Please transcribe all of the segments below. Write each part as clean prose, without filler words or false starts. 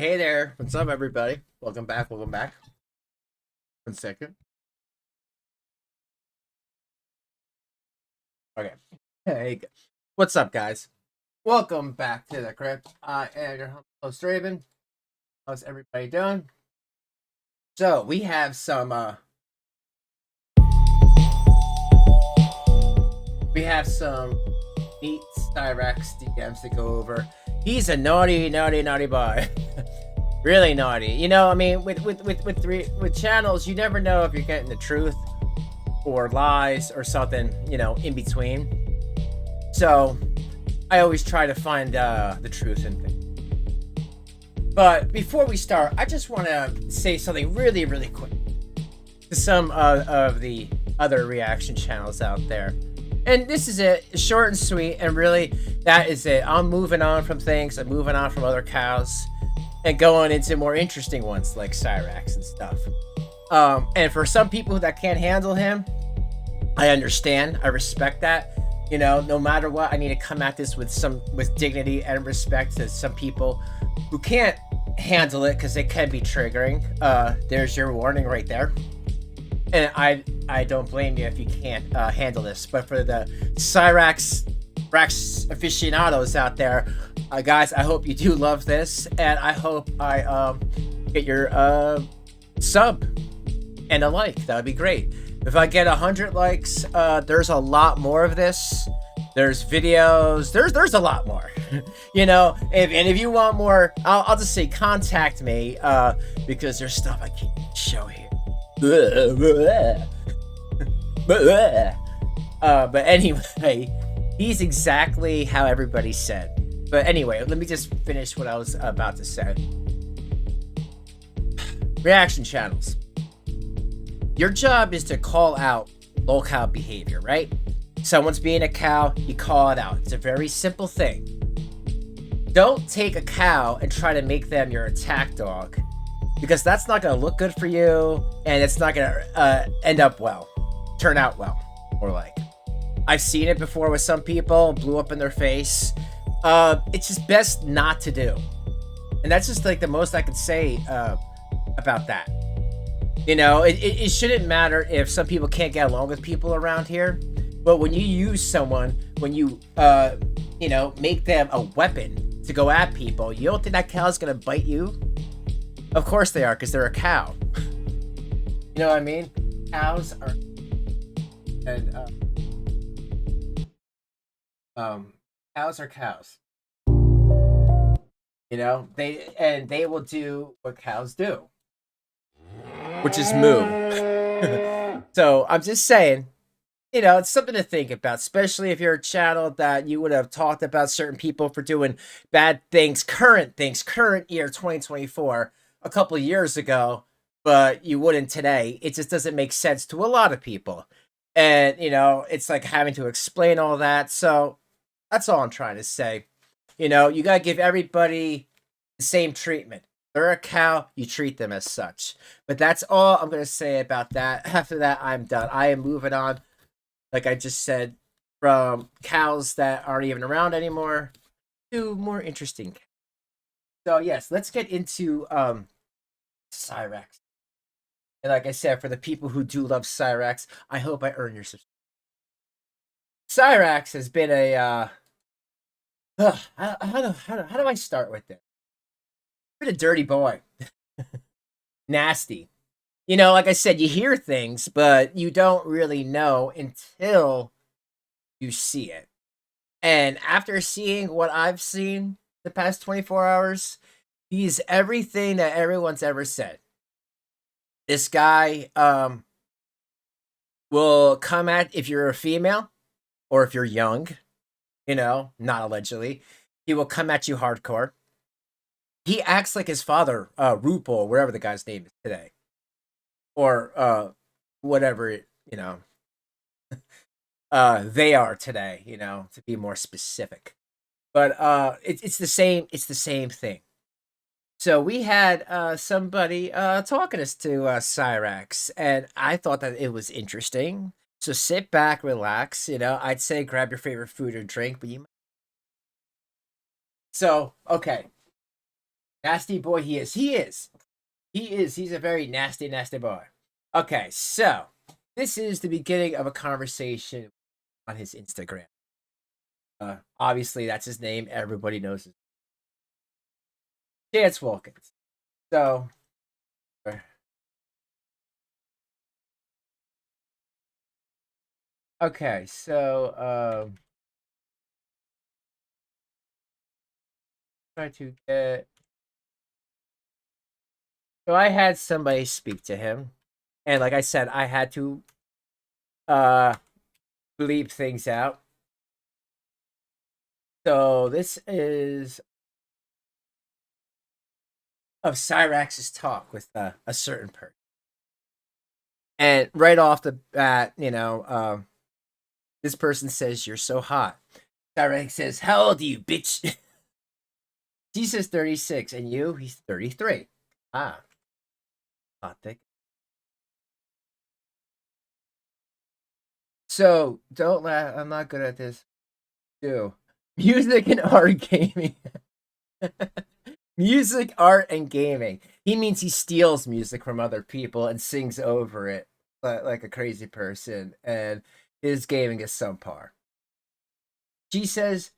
Hey there. What's up, everybody? Welcome back. Welcome back. 1 second. Okay. Hey, what's up, guys? Welcome back to the crypt. I am your host, Raven. How's everybody doing? So, we have some, neat Cyraxx DMs to go over. He's a naughty boy. Really naughty. You know, I mean, with channels, you never know if you're getting the truth or lies or something, you know, in between. So I always try to find the truth in things. But before we start, I just want to say something really quick to some of the other reaction channels out there. And this is it, short and sweet, and really, that is it. I'm moving on from things. I'm moving on from other cows and going into more interesting ones like Cyrax and stuff. And for some people that can't handle him, I understand. I respect that. You know, no matter what, I need to come at this with dignity and respect to some people who can't handle it because it can be triggering. There's your warning right there. And I don't blame you if you can't handle this. But for the Cyrax aficionados out there, guys, I hope you do love this, and I hope I get your sub and a like. That would be great. If I get 100 likes, there's a lot more of this. There's videos. There's a lot more. You know, if you want more, I'll just say contact me because there's stuff I can't show here. But anyway, he's exactly how everybody said. But anyway, let me just finish what I was about to say. Reaction channels. Your job is to call out lol-cow behavior, right? Someone's being a cow, you call it out. It's a very simple thing. Don't take a cow and try to make them your attack dog, because that's not going to look good for you, and it's not going to turn out well, more like. I've seen it before with some people, blew up in their face. It's just best not to do. And that's just like the most I could say about that. You know, it shouldn't matter if some people can't get along with people around here, but when you use someone, when you, you know, make them a weapon to go at people, you don't think that cow's gonna bite you? Of course they are, because they're a cow. You know what I mean? Cows are, and cows are cows. You know, they will do what cows do, which is moo. So I'm just saying, you know, it's something to think about, especially if you're a channel that you would have talked about certain people for doing bad things, current year 2024, a couple of years ago, but you wouldn't today. It just doesn't make sense to a lot of people. And, you know, it's like having to explain all that. So that's all I'm trying to say. You know, you got to give everybody the same treatment. They're a cow, you treat them as such. But that's all I'm going to say about that. After that, I'm done. I am moving on, like I just said, from cows that aren't even around anymore to more interesting cows. So, yes, let's get into Cyraxx. And like I said, for the people who do love Cyraxx, I hope I earn your subscription. Cyraxx has been a how do I start with this? Been a dirty boy. Nasty. You know, like I said, you hear things, but you don't really know until you see it. And after seeing what I've seen the past 24 hours, he's everything that everyone's ever said. This guy will come at, if you're a female or if you're young, you know, not allegedly, he will come at you hardcore. He acts like his father, RuPaul, wherever the guy's name is today. Or whatever, you know, they are today, you know, to be more specific. But it's the same thing. So we had somebody talking us to Cyraxx, and I thought that it was interesting. So sit back, relax. You know, I'd say grab your favorite food or drink, but you. So okay, Nasty boy he is. He is. He is. He's a very nasty, nasty boy. Okay, so this is the beginning of a conversation on his Instagram. Obviously, that's his name. Everybody knows his Chance Wilkins. So, okay, so try to get. So I had somebody speak to him, and like I said, I had to uh bleep things out. So this is of Cyrax's talk with a certain person. And right off the bat, this person says, "You're so hot." Cyrax says, "How old are you, bitch?" She says 36, and you? He's 33. Ah, hot thick. So don't laugh. I'm not good at this. Do music and art gaming. Music, art, and gaming. He means he steals music from other people and sings over it like a crazy person, and his gaming is subpar. She says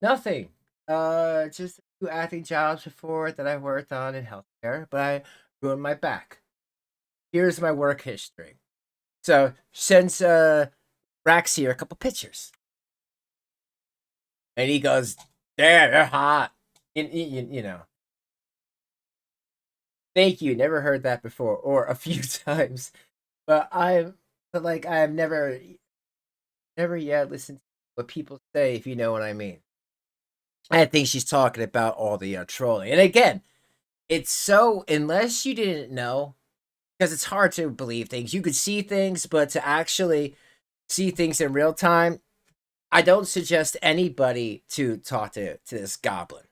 nothing. Just a few acting jobs before that I worked on in healthcare, but I ruined my back. Here's my work history. So sends Rax here a couple pictures, and he goes, "Damn, they're hot." You know. Thank you. Never heard that before, or a few times. But like I've never yet listened to what people say, if you know what I mean. I think she's talking about all the trolling, and again, it's so unless you didn't know, because it's hard to believe things. You could see things, but to actually see things in real time, I don't suggest anybody to talk to this goblin.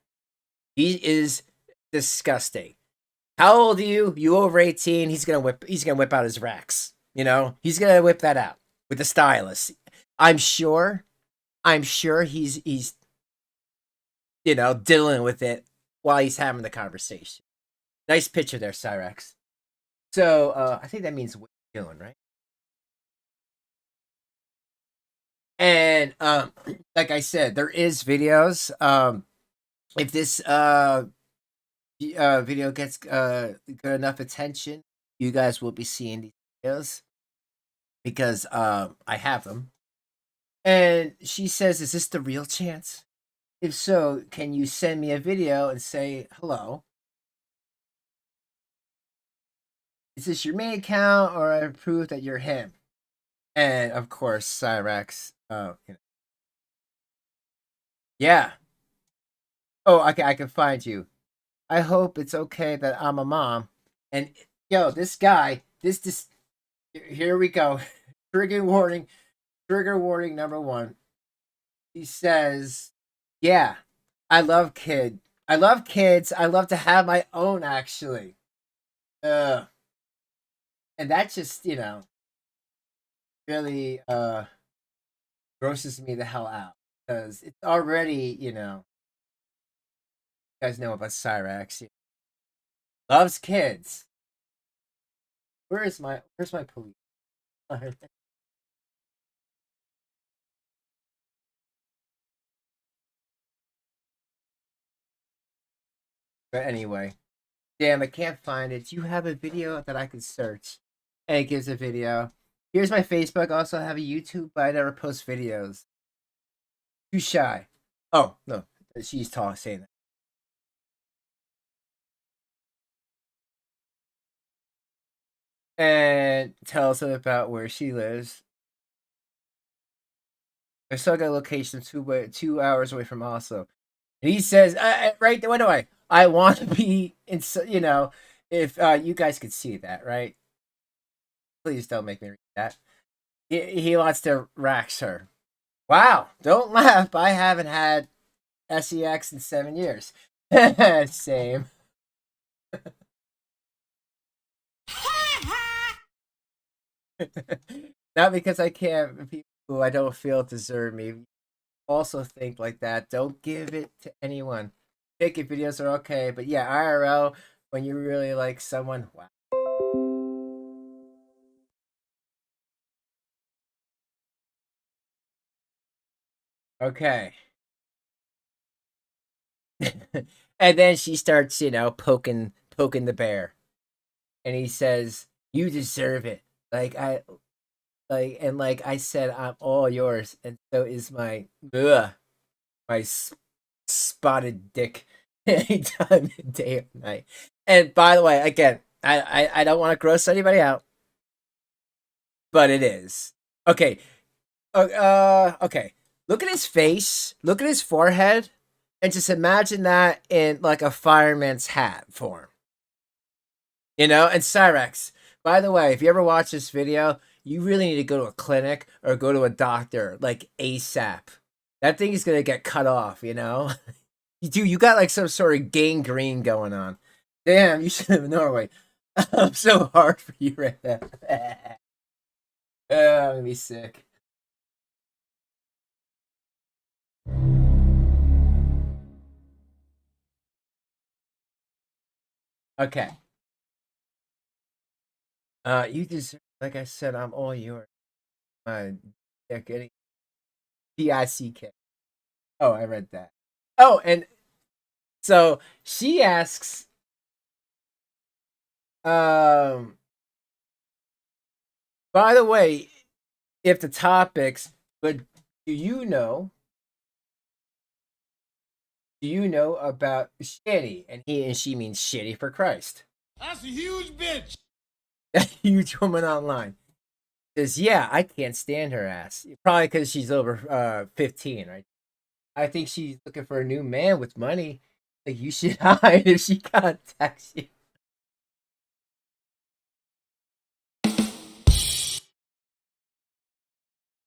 He is disgusting. How old are you? You over 18? He's gonna whip out his racks. He's gonna whip that out with the stylus. I'm sure. I'm sure he's dealing with it while he's having the conversation. Nice picture there, Cyrax. So I think that means what you're doing, right? And like I said, there is videos. If this video gets good enough attention, you guys will be seeing these videos because I have them. And she says, "Is this the real Chance? If so, can you send me a video and say hello? Is this your main account or I prove that you're him?" And of course, Cyrax, yeah. Oh, I can find you. I hope it's okay that I'm a mom. And yo, this guy, this here we go. Trigger warning. Trigger warning number one. He says, "Yeah, I love kids. I love to have my own actually." Uh and that just, really grosses me the hell out because it's already, you guys know about Cyrax. Loves kids. Where's my police? But anyway, damn, I can't find it. Do you have a video that I could search? And it gives a video. Here's my Facebook. Also have a YouTube, but I never post videos. Too shy. Oh no, she's talking saying that. And tells us about where she lives. I still got a location 2 hours away from Oslo. And he says, right, what do I want to be in, if you guys could see that, right? Please don't make me read that. He wants to rax her. Wow, don't laugh. I haven't had sex in 7 years. Same. Not because I can't, people who I don't feel deserve me also think like that. Don't give it to anyone. Ticket videos are okay, but yeah, IRL, when you really like someone, wow. Okay. And then she starts, poking the bear. And he says, "You deserve it." Like I said, I'm all yours, and so is my spotted dick anytime, day or night. And by the way, again, I don't want to gross anybody out, but it is okay. Okay. Look at his face. Look at his forehead, and just imagine that in like a fireman's hat form. And Cyrax. By the way, if you ever watch this video, you really need to go to a clinic or go to a doctor like ASAP. That thing is gonna get cut off. Dude, you got like some sort of gangrene going on. Damn, you should live in Norway. I'm so hard for you right now. Oh, I'm gonna be sick. Okay. You deserve, like I said, I'm all yours. Getting DICK. Oh, I read that. Oh, and so she asks, um, by the way, if the topics, but do you know? Do you know about Shanny? And she means shitty for Christ. That's a huge bitch. A huge woman online says, "Yeah, I can't stand her ass. Probably because she's over 15, right? I think she's looking for a new man with money. Like you should hide if she contacts you."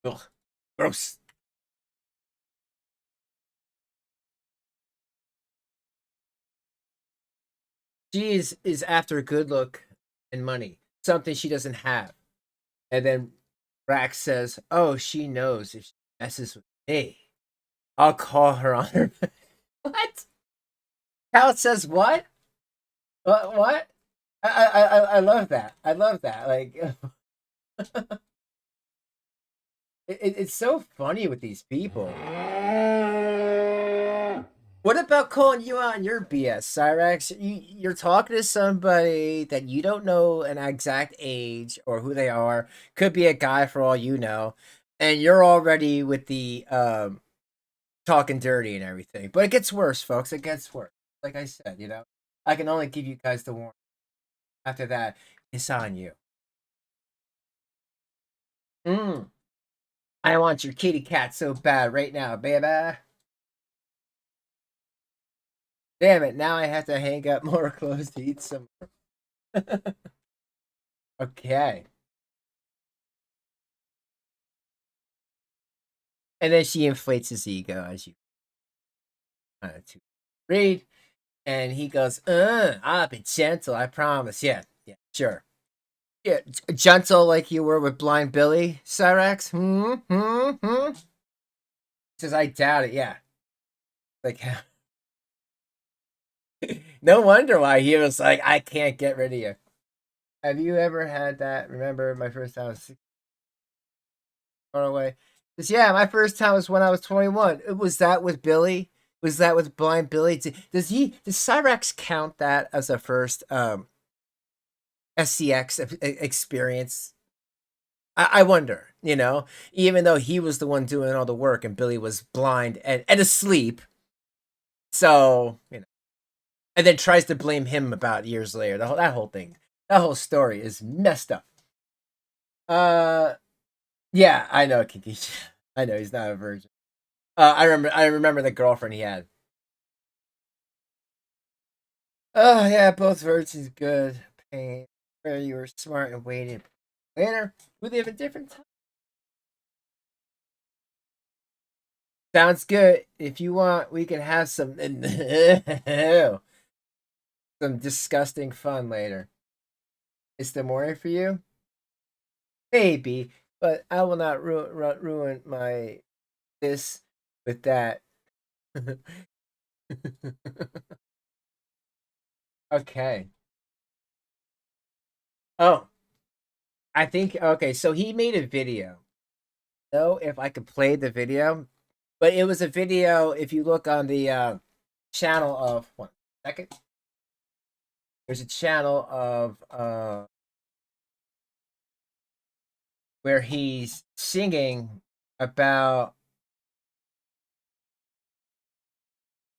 Ugh, gross. She is after a good look and money, something she doesn't have. And then Rax says, "Oh, she knows if she messes with me, I'll call her on her." What? Cal says what? What? I love that. I love that. Like, it's so funny with these people. What about calling you on your BS, Cyrax? You're talking to somebody that you don't know an exact age or who they are. Could be a guy for all you know, and you're already with the talking dirty and everything. But it gets worse, folks. It gets worse. Like I said, I can only give you guys the warning. After that, it's on you. Mm. I want your kitty cat so bad right now, baby. Damn it, now I have to hang up more clothes to eat some. Okay. And then she inflates his ego as you to read. And he goes, I'll be gentle, I promise. Yeah, sure. Yeah, gentle like you were with Blind Billy, Cyrax. Says, I doubt it. Yeah. Like, no wonder why he was like, I can't get rid of you. Have you ever had that? Remember my first time was far away. Because yeah, my first time was when I was 21. Was that with Billy? Was that with Blind Billy? Does Cyrax count that as a first SCX experience? I wonder, even though he was the one doing all the work and Billy was blind and asleep. So, and then tries to blame him about years later. That whole thing, that whole story is messed up. Yeah, I know, Kiki. I know he's not a virgin. I remember the girlfriend he had. Oh yeah, both virgins good. Pain. Where you were smart and waited. Later, we live in different time. Sounds good. If you want, we can have some some disgusting fun later. Is there more for you? Maybe, but I will not ruin my this with that. Okay. Oh, I think okay. So he made a video. Know if I could play the video, but it was a video. If you look on the channel of 1 second, there's a channel of where he's singing about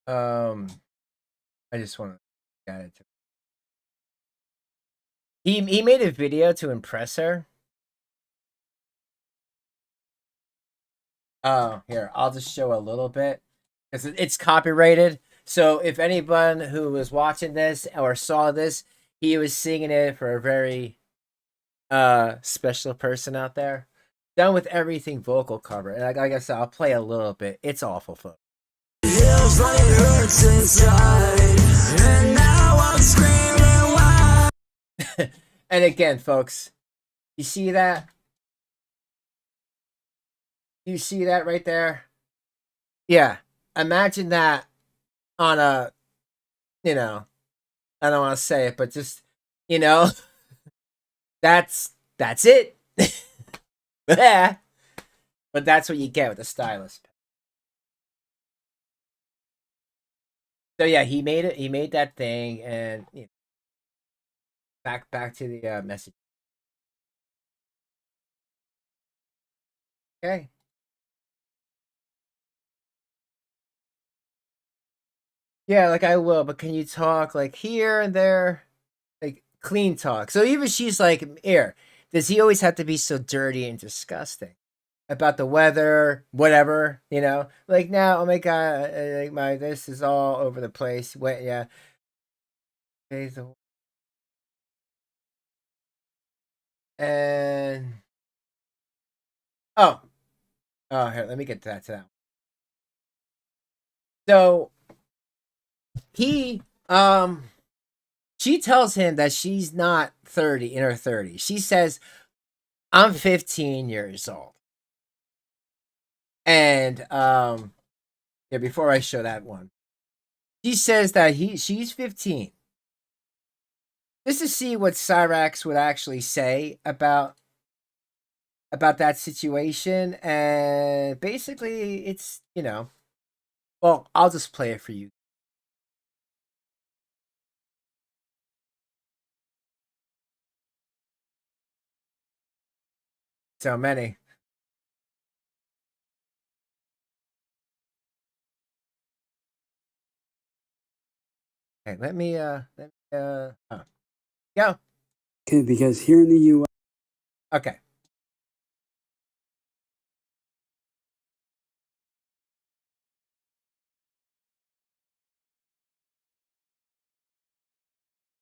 um. I just want to get it. He made a video to impress her. Oh, here, I'll just show a little bit because it's copyrighted. So if anyone who was watching this or saw this, he was singing it for a very special person out there. Done with everything vocal cover. And like I said, I'll play a little bit. It's awful, folks. Feels like it hurts inside, and now I'm screaming why. And again, folks, you see that? You see that right there? Yeah. Imagine that on a, you know, I don't want to say it, but just, you know, that's it. Yeah. But that's what you get with a stylist. So yeah, he made it. He made that thing, and you know, back to the message. Okay. Yeah, like I will, but can you talk like here and there, like clean talk? So even she's like, "Here, does he always have to be so dirty and disgusting about the weather, whatever? You know, like now, oh my god, like my this is all over the place. What? Yeah, and oh, oh, here, let me get to that. So he she tells him that she's not 30 in her 30s. She says, I'm 15 years old. And yeah, before I show that one, she says that she's 15. Just to see what Cyrax would actually say about that situation. And basically it's, you know, well, I'll just play it for you. So many. Okay, let me oh. Go. Okay, because here in the U.S. Okay.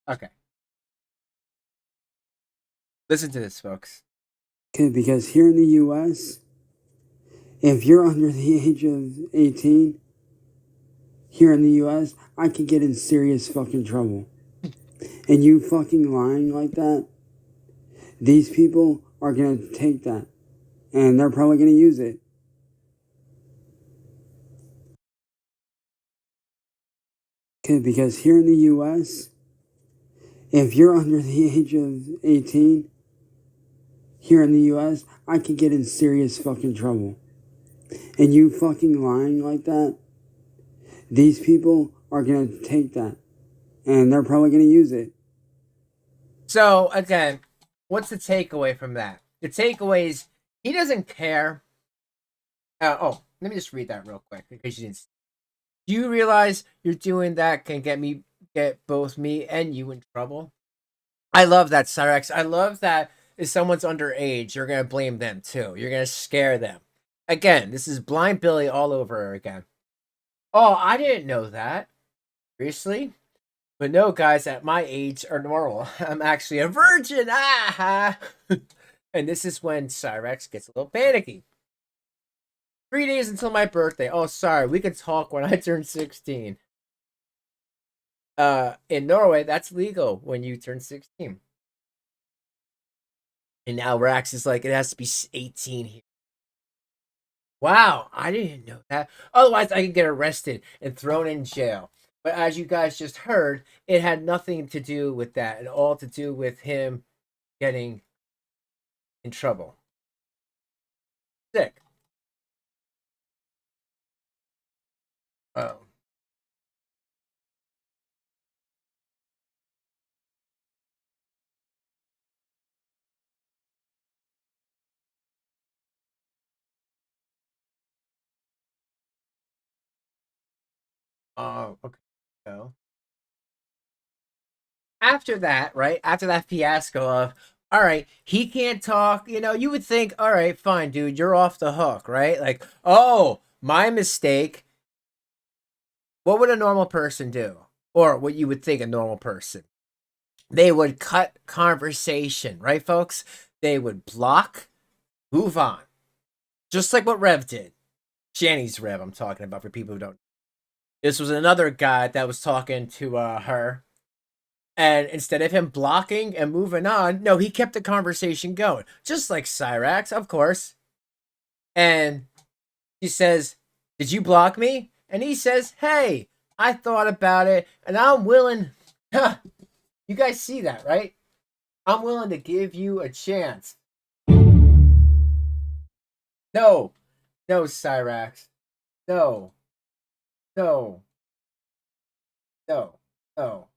Okay. Listen to this, folks. Okay, because here in the U.S., if you're under the age of 18, here in the U.S., I could get in serious fucking trouble. And you fucking lying like that, these people are gonna take that. And they're probably gonna use it. Okay, because here in the U.S., if you're under the age of 18, here in the U.S., I could get in serious fucking trouble. And you fucking lying like that, these people are gonna take that. And they're probably gonna use it. So again, what's the takeaway from that? The takeaway is he doesn't care. Oh, let me just read that real quick because you didn't. Do you realize you're doing that can get both me and you in trouble? I love that, Cyrax. I love that if someone's underage, you're gonna blame them too. You're gonna scare them. Again, this is Blind Billy all over again. Oh, I didn't know that. Seriously? But no, guys at my age are normal. I'm actually a virgin. Ah! And this is when Cyrax gets a little panicky. 3 days until my birthday. Oh, sorry. We can talk when I turn 16. In Norway, that's legal when you turn 16. And now Rax is like, it has to be 18 here. Wow, I didn't know that. Otherwise, I could get arrested and thrown in jail. But as you guys just heard, it had nothing to do with that, and all to do with him getting in trouble. Sick. Oh. Oh, okay. So after that, right? After that fiasco of, all right, he can't talk, you would think, all right, fine, dude, you're off the hook, right? Like, oh, my mistake. What would a normal person do? Or what you would think a normal person? They would cut conversation, right, folks? They would block, move on. Just like what Rev did. Shanny's Rev, I'm talking about for people who don't. This was another guy that was talking to her. And instead of him blocking and moving on, no, he kept the conversation going. Just like Cyrax, of course. And she says, "Did you block me?" And he says, "Hey, I thought about it and I'm willing." You guys see that, right? I'm willing to give you a chance. No, no, Cyrax. No, no, no, no.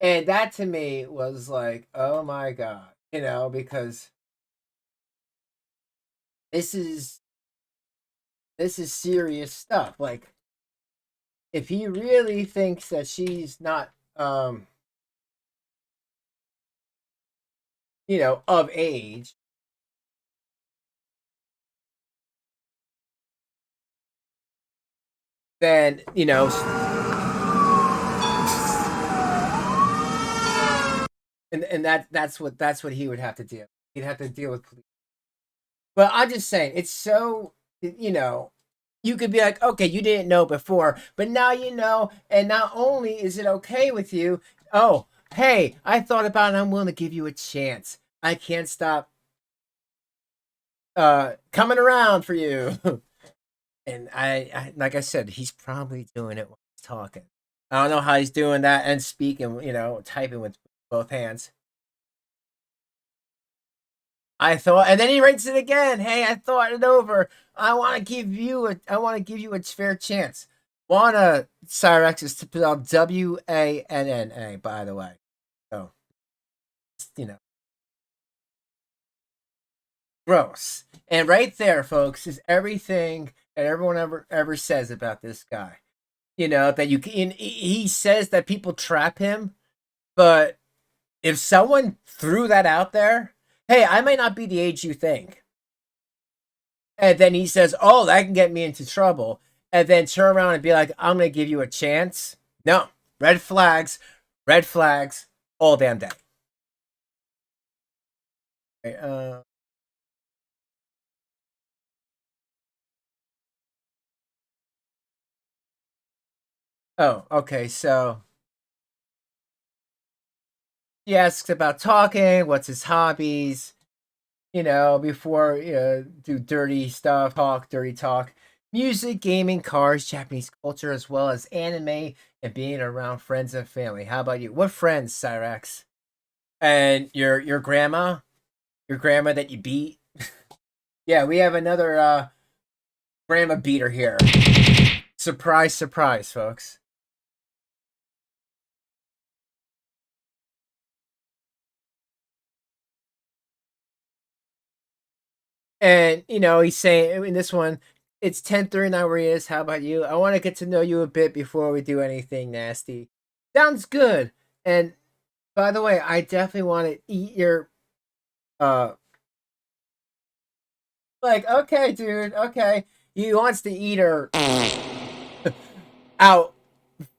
And that to me was like, oh my God, because this is serious stuff. Like, if he really thinks that she's not of age, then and that's what he would have to do. He'd have to deal with police. But I'm just saying, it's so you could be like, okay, you didn't know before, but now you know, and not only is it okay with you, oh, hey, I thought about it, I'm willing to give you a chance. I can't stop coming around for you. And I like I said, he's probably doing it while he's talking. I don't know how he's doing that and speaking, typing with both hands. I thought, and then he writes it again. Hey, I thought it over. I want to give you a fair chance. Wanna Cyrax is spelled Wanna, by the way. So, you know, gross. And right there, folks, is everything that everyone ever says about this guy. That you can. He says that people trap him, but if someone threw that out there, hey, I might not be the age you think. And then he says, "Oh, that can get me into trouble." And then turn around and be like, "I'm gonna give you a chance." No, red flags, all damn day. Okay, oh, okay. So he asks about talking. What's his hobbies? Before do dirty stuff, dirty talk. Music, gaming, cars, Japanese culture, as well as anime and being around friends and family. How about you? What friends, Cyrax? And your grandma? Your grandma that you beat? Yeah, we have another grandma beater here. Surprise, surprise, folks. And he's saying in this one, it's 10:39 where he is. How about you? I want to get to know you a bit before we do anything nasty. Sounds good. And by the way, I definitely want to eat your uh like, okay, dude, okay. He wants to eat her out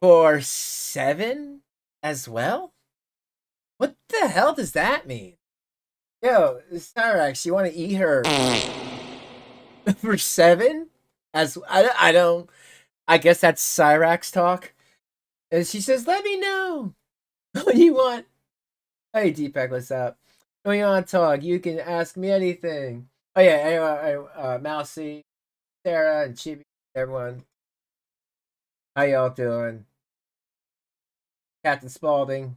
for 7 as well? What the hell does that mean? Yo, Cyrax, you want to eat her for 7? As I don't. I guess that's Cyrax talk. And she says, "Let me know what you want." Hey, Deepak, what's up? When you want to talk, you can ask me anything. Oh yeah, Mousy, Sarah, and Chibi, everyone. How y'all doing? Captain Spaulding.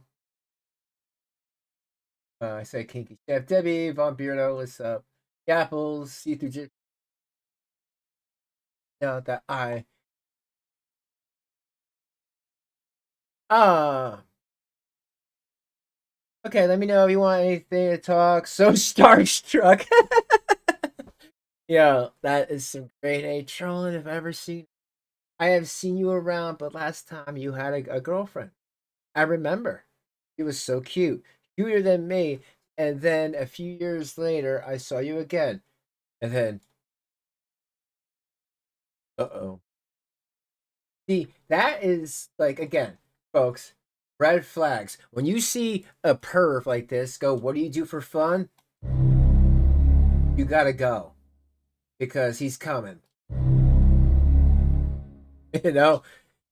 I say Kinky Chef Debbie, Von Beardo, what's up? Gapples, see through J. No, that I. Ah. Okay, let me know if you want anything to talk. So starstruck. Yeah, that is some grade A trolling I've ever seen. I have seen you around, but last time you had a girlfriend. I remember. She was so cute, cuter than me. And then a few years later, I saw you again. And then, uh-oh. See, that is like, again, folks, red flags. When you see a perv like this go, what do you do for fun? You gotta go because he's coming. You know,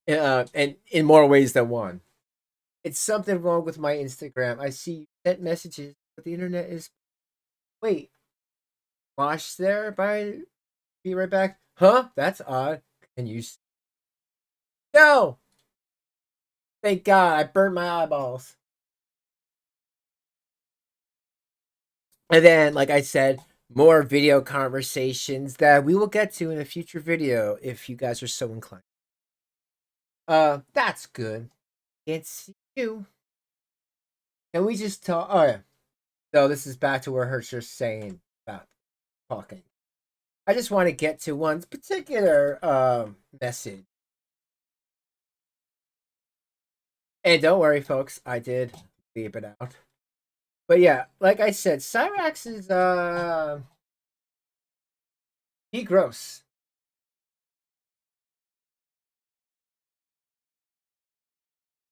and in more ways than one. It's something wrong with my Instagram. I see sent messages, but the internet is. Wait, wash there by. Be right back. Huh? That's odd. Can you? No. Thank God, I burned my eyeballs. And then, like I said, more video conversations that we will get to in a future video if you guys are so inclined. That's good. Can't see you. Can we just talk? Oh yeah. So this is back to where Hertzer's saying about talking. I just want to get to one particular message. And don't worry, folks, I did leave it out. But yeah, like I said, Cyrax is he gross.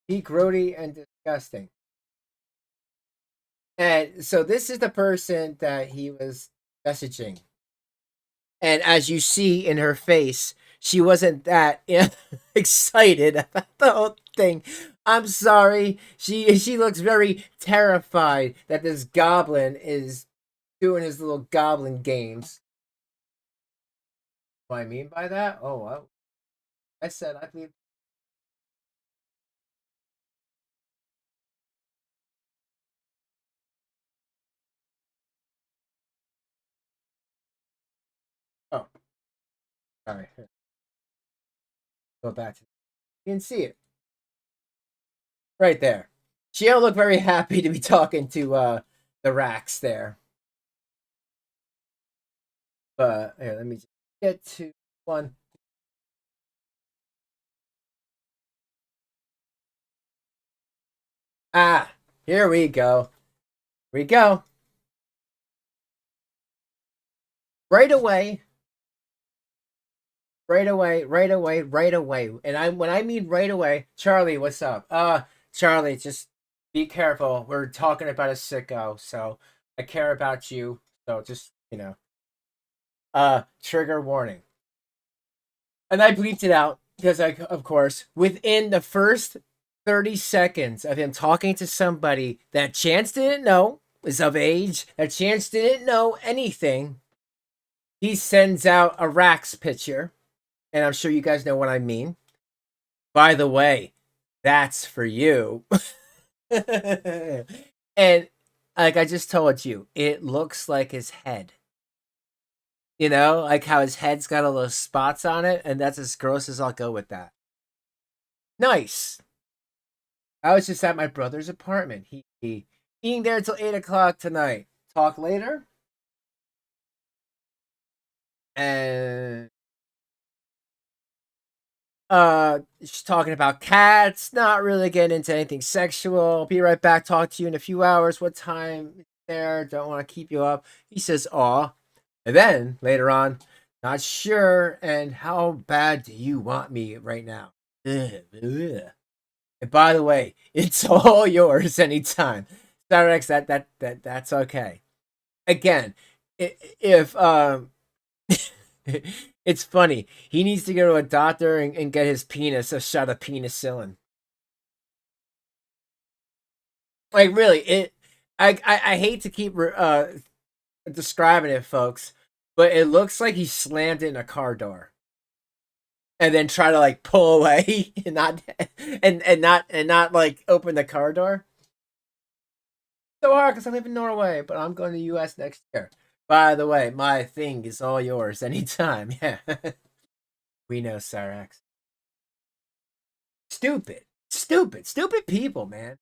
He grody and disgusting. And so this is the person that he was messaging. And as you see in her face, she wasn't that excited about the whole thing. I'm sorry. She looks very terrified that this goblin is doing his little goblin games. What I mean by that? Oh, I said I believe. Oh, sorry. Go back to. You can see it right there. She don't look very happy to be talking to the racks there. But here, let me just get to one. Ah, here we go. Here we go. Right away. Right away, right away, right away. And I when I mean right away, Charlie, what's up? Charlie, just be careful. We're talking about a sicko, so I care about you. So just, trigger warning. And I bleeped it out because I, of course, within the first 30 seconds of him talking to somebody that Chance didn't know was of age, that Chance didn't know anything, he sends out a Rax picture. And I'm sure you guys know what I mean. By the way, that's for you. And like I just told you, it looks like his head. You know, like how his head's got all those spots on it, and that's as gross as I'll go with that. Nice. I was just at my brother's apartment. He being there till 8 o'clock tonight. Talk later. And she's talking about cats, not really getting into anything sexual. Be right back, talk to you in a few hours. What time is there? Don't want to keep you up. He says, aw. And then later on, not sure. And how bad do you want me right now? Ugh, ugh. And by the way, it's all yours anytime. Cyrax, that's okay. Again, if it's funny. He needs to go to a doctor and get his penis a shot of penicillin. Like really, I hate to keep describing it, folks, but it looks like he slammed it in a car door. And then try to like pull away and not like open the car door. So hard because I live in Norway, but I'm going to the US next year. By the way, my thing is all yours anytime. Yeah. We know Cyrax. Stupid people, man.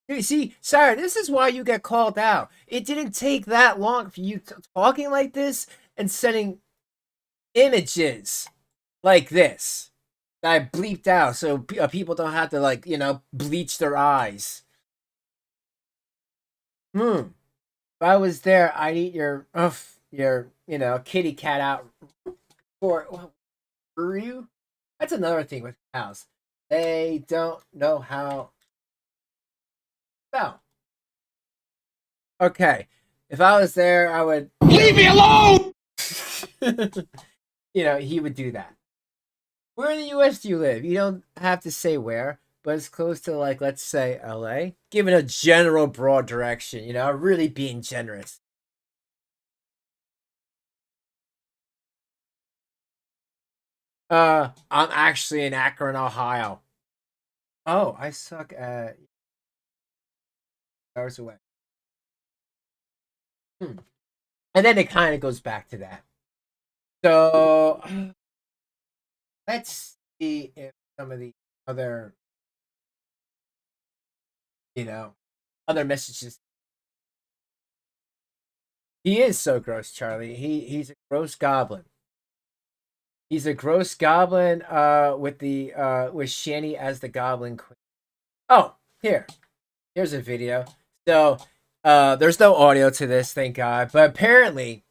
You see, sorry, this is why you get called out. It didn't take that long for you talking like this and sending images like this that I bleeped out so people don't have to, like, bleach their eyes. If I was there, I'd eat your kitty cat out for you. That's another thing with cows. They don't know how. No. Okay. If I was there, I would. Leave me alone! He would do that. Where in the US do you live? You don't have to say where, but it's close to, like, let's say LA. Giving a general broad direction, really being generous. I'm actually in Akron, Ohio. Oh, I suck at hours away. And then it kind of goes back to that. So let's see if some of the other, other messages. He is so gross, Charlie. He's a gross goblin. He's a gross goblin with Shanny as the goblin queen. Oh, here's a video. So there's no audio to this, thank God. But apparently,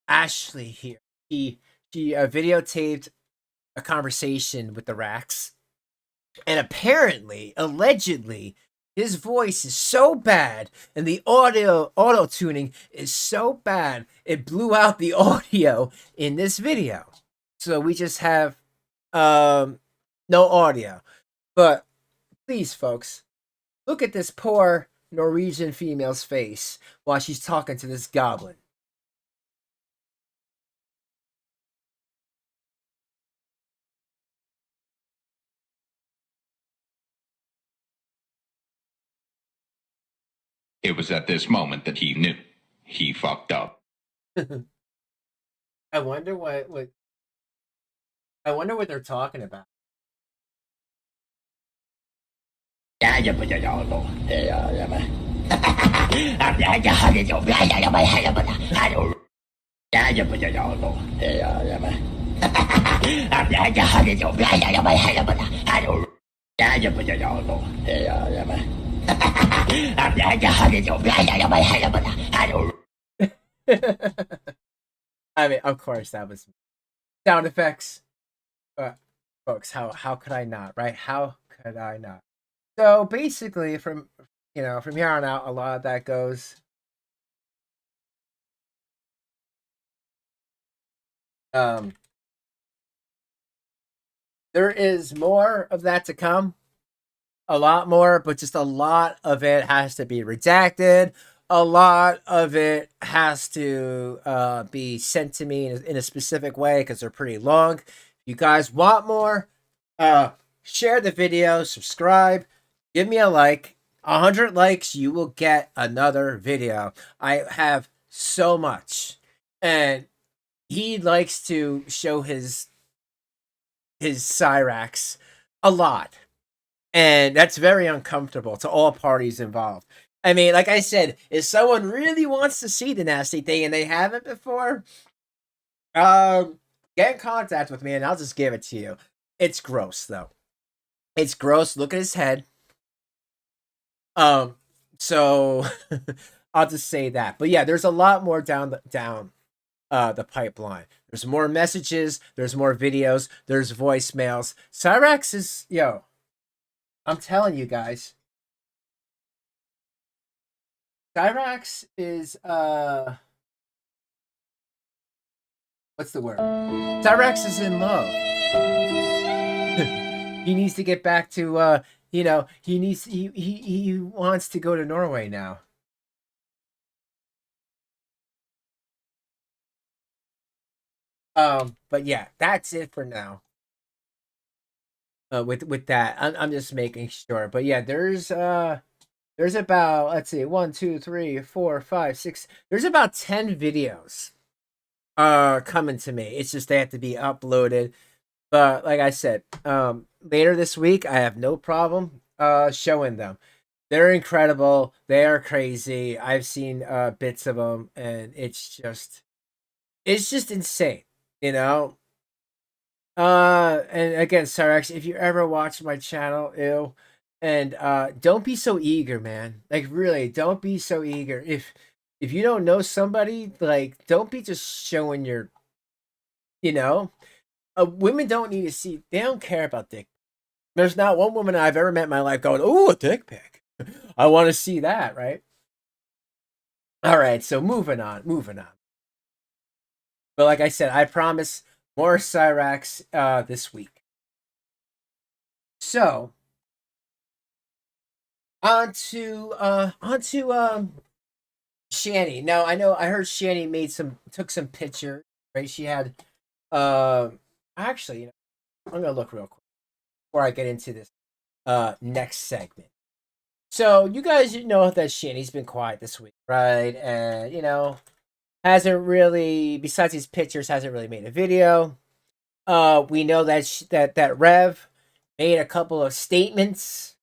Ashley here, she videotaped a conversation with the Rax, and apparently, allegedly, his voice is so bad and the auto tuning is so bad it blew out the audio in this video. So we just have no audio. But please, folks, look at this poor Norwegian female's face while she's talking to this goblin. It was at this moment that he knew he fucked up. I wonder what they're talking about. I mean, of course, that was sound effects. Folks, how could I not, right? How could I not? So basically, from here on out, a lot of that goes. There is more of that to come. A lot more, but just a lot of it has to be redacted. A lot of it has to be sent to me in a specific way because they're pretty long. If you guys want more, share the video, subscribe, give me a like. 100 likes, you will get another video. I have so much. And he likes to show his Cyrax a lot. And that's very uncomfortable to all parties involved. I mean, like I said, if someone really wants to see the nasty thing and they haven't before, get in contact with me and I'll just give it to you. It's gross, though. It's gross. Look at his head. So I'll just say that. But yeah, there's a lot more down the pipeline. There's more messages. There's more videos. There's voicemails. Cyrax is I'm telling you guys. Cyrax is what's the word? Cyrax is in love. He needs to get back to he wants to go to Norway now. But yeah, that's it for now. With that, I'm just making sure. But yeah, there's about, let's see, 1, 2, 3, 4, 5, 6. There's about 10 videos coming to me. It's just they have to be uploaded. But like I said, later this week I have no problem showing them. They're incredible. They are crazy. I've seen bits of them, and it's just insane, you know. And again, Cyraxx, if you ever watch my channel, ew, and don't be so eager, man. Like really, don't be so eager. If you don't know somebody, like don't be just showing your, you know, women don't need to see. They don't care about dick. There's not one woman I've ever met in my life going, "Oh, a dick pic. I want to see that." Right? All right. So moving on, moving on. But like I said, I promise more Cyrax this week. So on to Shanny. Now I heard Shanny took some pictures, right? She had uh actually, I'm gonna look real quick before I get into this next segment. So you guys know that Shanny's been quiet this week, right? And hasn't really, besides these pictures, hasn't really made a video. We know that that Rev made a couple of statements,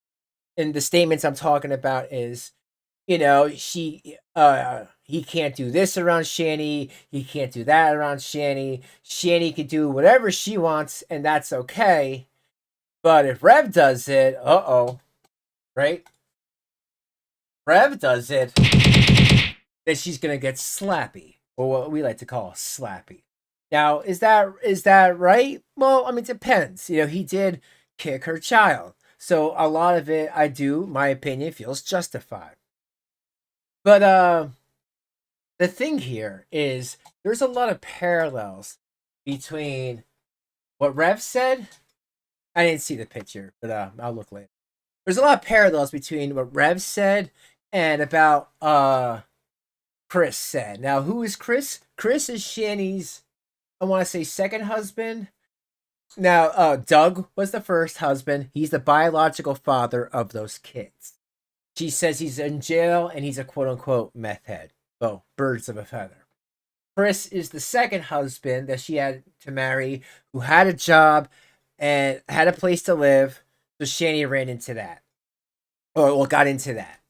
and the statements I'm talking about is, he can't do this around Shanny, he can't do that around Shanny. Shanny can do whatever she wants, and that's okay. But if Rev does it, right? Rev does it, then she's gonna get slappy, or what we like to call slappy. Now, is that right? Well, I mean, it depends. He did kick her child, so a lot of it, my opinion, feels justified. But the thing here is there's a lot of parallels between what Rev said. I didn't see the picture, but I'll look later. There's a lot of parallels between what Rev said and about Chris said. Now, who is Chris? Chris is Shanny's, I want to say, second husband. Now, Doug was the first husband. He's the biological father of those kids. She says he's in jail and he's a quote unquote meth head. Oh, birds of a feather. Chris is the second husband that she had to marry, who had a job and had a place to live. So Shanny ran into that. Or, well, got into that.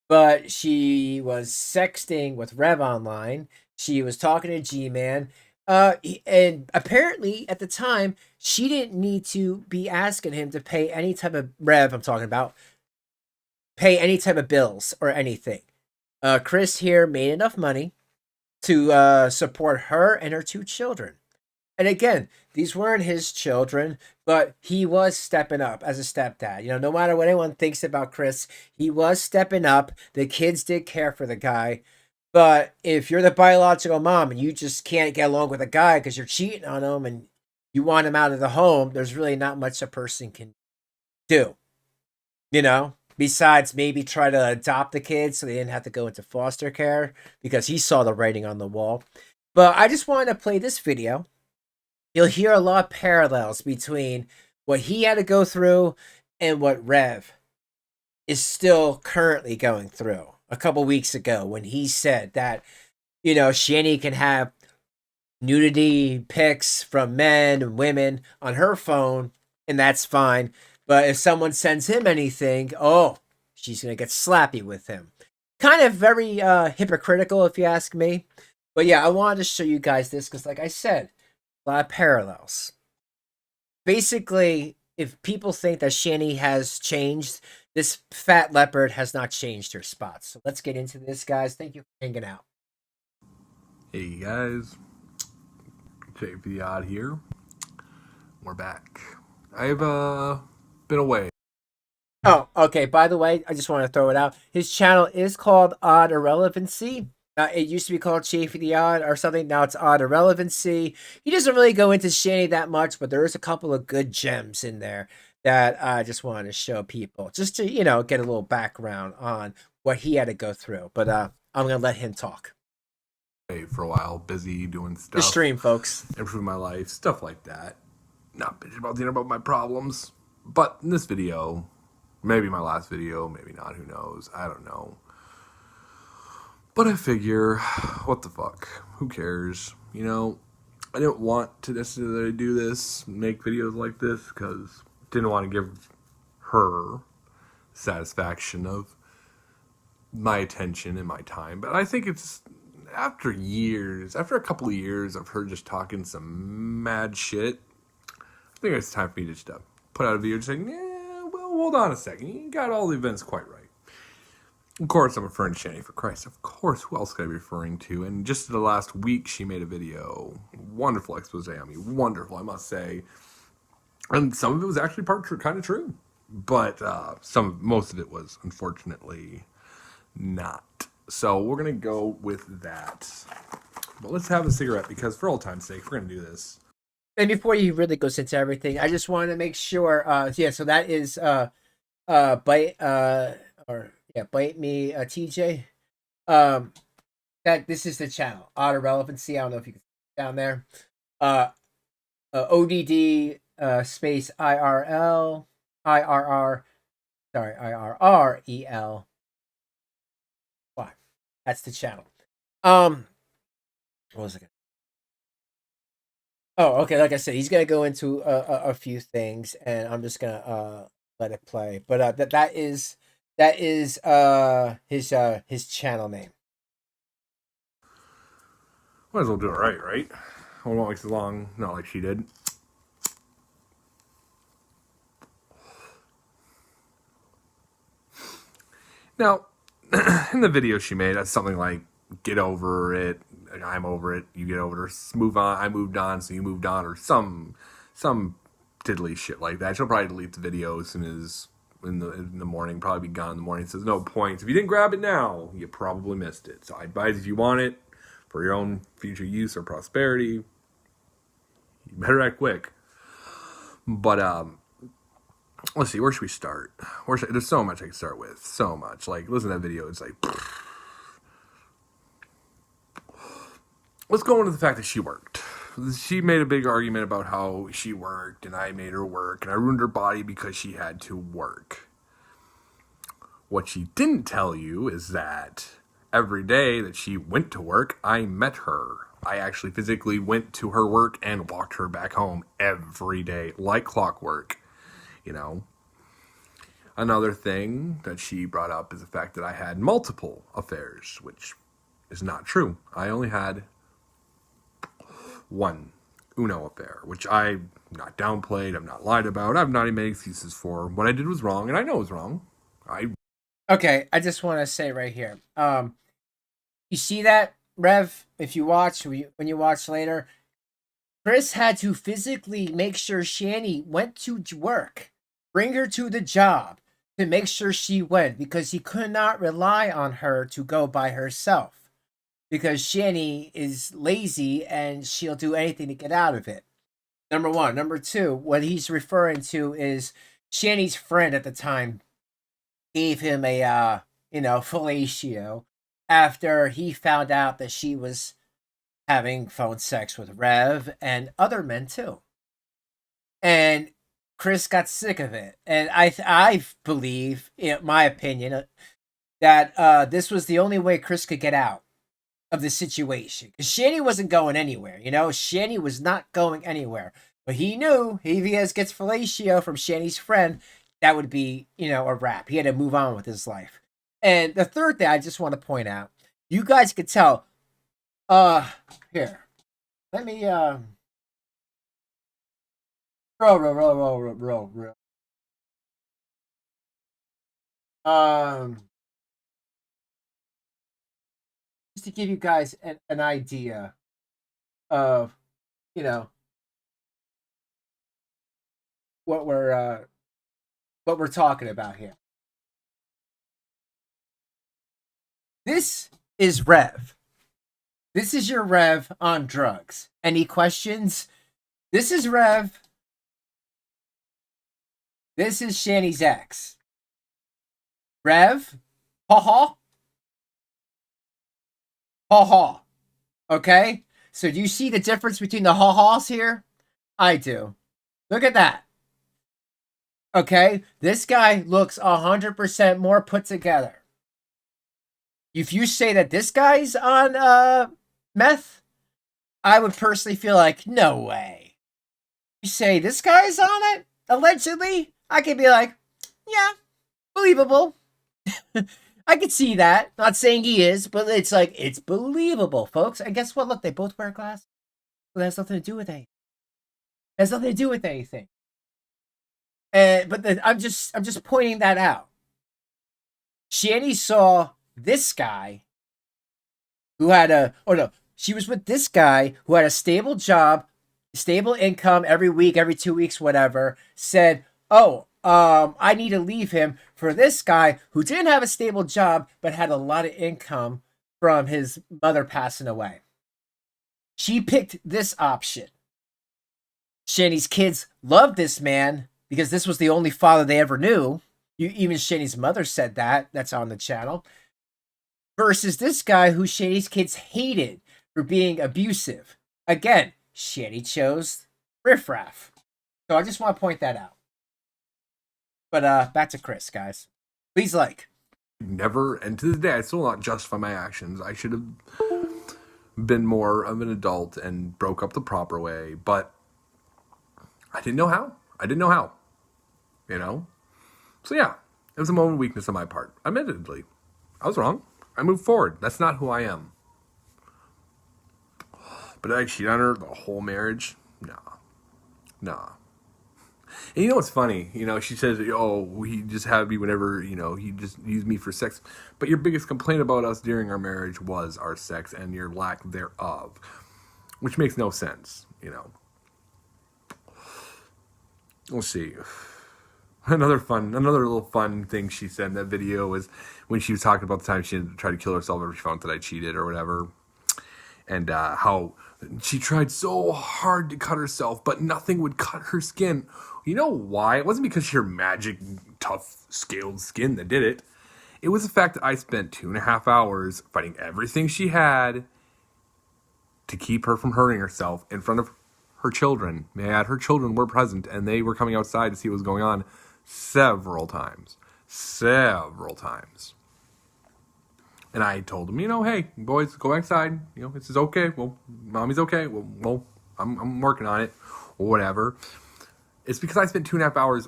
But she was sexting with Rev online. She was talking to G-Man. And apparently at the time, she didn't need to be asking him to pay any type of Rev, I'm talking about, pay any type of bills or anything. Chris here made enough money to support her and her two children. And again, these weren't his children, but he was stepping up as a stepdad. No matter what anyone thinks about Chris, he was stepping up. The kids did care for the guy. But if you're the biological mom and you just can't get along with a guy because you're cheating on him and you want him out of the home, there's really not much a person can do. Besides maybe try to adopt the kids so they didn't have to go into foster care because he saw the writing on the wall. But I just wanted to play this video. You'll hear a lot of parallels between what he had to go through and what Rev is still currently going through. A couple weeks ago when he said that, Shanny can have nudity pics from men and women on her phone, and that's fine. But if someone sends him anything, she's going to get slappy with him. Kind of very hypocritical, if you ask me. But yeah, I wanted to show you guys this because, like I said, a lot of parallels. Basically, if people think that Shanny has changed, this fat leopard has not changed her spots. So let's get into this, guys. Thank you for hanging out. Hey guys, Jay for the Odd here. We're back. I've been away. Oh, okay. By the way, I just want to throw it out. His channel is called Odd Irrelevancy. It used to be called Chafee the Odd or something. Now it's Odd Irrelevancy. He doesn't really go into Shanny that much, but there is a couple of good gems in there that I just wanted to show people, just to get a little background on what he had to go through. But I'm gonna let him talk. for a while, busy doing The stuff, stream, folks. improving my life, stuff like that. Not bitching about my problems. But in this video, maybe my last video, maybe not, who knows, I don't know. But I figure, what the fuck, who cares, you know? I didn't want to necessarily do this, make videos like this, because I didn't want to give her satisfaction of my attention and my time. But I think it's after a couple of years of her just talking some mad shit, I think it's time for me to just put out a video just saying, yeah, well, hold on a second, you got all the events quite right. Of course, I'm referring to Shanny, for Christ. Of course, who else could I be referring to? And just the last week, she made a video. Wonderful expose on me. Wonderful, I must say. And some of it was actually kind of true. But most of it was, unfortunately, not. So we're going to go with that. But let's have a cigarette, because for old time's sake, we're going to do this. And before he really goes into everything, I just want to make sure. So that is Bite Me TJ. That this is the channel. Odd Irrelevancy. I don't know if you can see it down there. ODD space IRL IRREL. Why? That's the channel. What was it? Oh, okay. Like I said, he's gonna go into a few things, and I'm just gonna let it play. But that is his channel name. Might as well do it right? I won't wait too long, not like she did. Now, in the video she made, that's something like, get over it, I'm over it, you get over it, or move on, I moved on, so you moved on, or some diddly shit like that. She'll probably delete the video as soon as in the morning, probably be gone in the morning. Says no point. If you didn't grab it now, you probably missed it. So I advise, if you want it for your own future use or prosperity, you better act quick. But let's see, where should we start? There's so much I can start with. So much. Like, listen to that video, it's like, let's go into the fact that she worked. She made a big argument about how she worked, and I made her work, and I ruined her body because she had to work. What she didn't tell you is that every day that she went to work, I met her. I actually physically went to her work and walked her back home every day, like clockwork, you know. Another thing that she brought up is the fact that I had multiple affairs, which is not true. I only had one Uno affair, which I've not downplayed, I've not lied about, I've not even made excuses for. What I did was wrong, and I know it was wrong. Okay, I just want to say right here. You see that, Rev? If you watch, when you watch later, Chris had to physically make sure Shanny went to work, bring her to the job to make sure she went, because he could not rely on her to go by herself. Because Shanny is lazy and she'll do anything to get out of it. Number one. Number two, what he's referring to is Shanny's friend at the time gave him a fellatio after he found out that she was having phone sex with Rev and other men too. And Chris got sick of it. And I believe, in my opinion, that this was the only way Chris could get out of the situation, because Shanny wasn't going anywhere. Shanny was not going anywhere, but he knew if he gets fellatio from Shanny's friend, that would be a wrap. He had to move on with his life. And the third thing I just want to point out, you guys could tell. Here, let me roll. Just to give you guys an idea of, what we're talking about here. This is Rev. This is your Rev on drugs. Any questions? This is Rev. This is Shanny's ex. Rev, ha ha. Okay? So do you see the difference between the ha-has here? I do. Look at that. Okay? This guy looks 100% more put together. If you say that this guy's on meth, I would personally feel like, no way. You say this guy's on it, allegedly, I could be like, yeah, believable. I could see that. Not saying he is, but it's like, it's believable, folks. And guess what? Look, they both wear glasses. Well, that has nothing to do with anything. It has nothing to do with anything. I'm just pointing that out. Shanny saw this guy who had she was with this guy who had a stable job, stable income every week, every 2 weeks, whatever, said, oh, I need to leave him for this guy who didn't have a stable job, but had a lot of income from his mother passing away. She picked this option. Shanny's kids loved this man because this was the only father they ever knew. Even Shanny's mother said that. That's on the channel. Versus this guy who Shanny's kids hated for being abusive. Again, Shanny chose riffraff. So I just want to point that out. But back to Chris, guys. Please like. Never, and to this day, I still not justify my actions. I should have been more of an adult and broke up the proper way, but I didn't know how. You know? So yeah, it was a moment of weakness on my part. Admittedly, I was wrong. I moved forward. That's not who I am. But did I cheat on her the whole marriage? Nah. And you know what's funny? You know, she says, oh, he just had me whenever, you know, he just used me for sex. But your biggest complaint about us during our marriage was our sex and your lack thereof. Which makes no sense, you know. Let's see. Another little fun thing she said in that video was when she was talking about the time she tried to kill herself after she found that I cheated or whatever. And how she tried so hard to cut herself, but nothing would cut her skin. You know why? It wasn't because she had magic, tough, scaled skin that did it. It was the fact that I spent 2.5 hours fighting everything she had to keep her from hurting herself in front of her children. May I add, her children were present, and they were coming outside to see what was going on several times. And I told them, you know, hey, boys, go outside. You know, this is okay. Well, mommy's okay. Well, I'm working on it, or whatever. It's because I spent 2.5 hours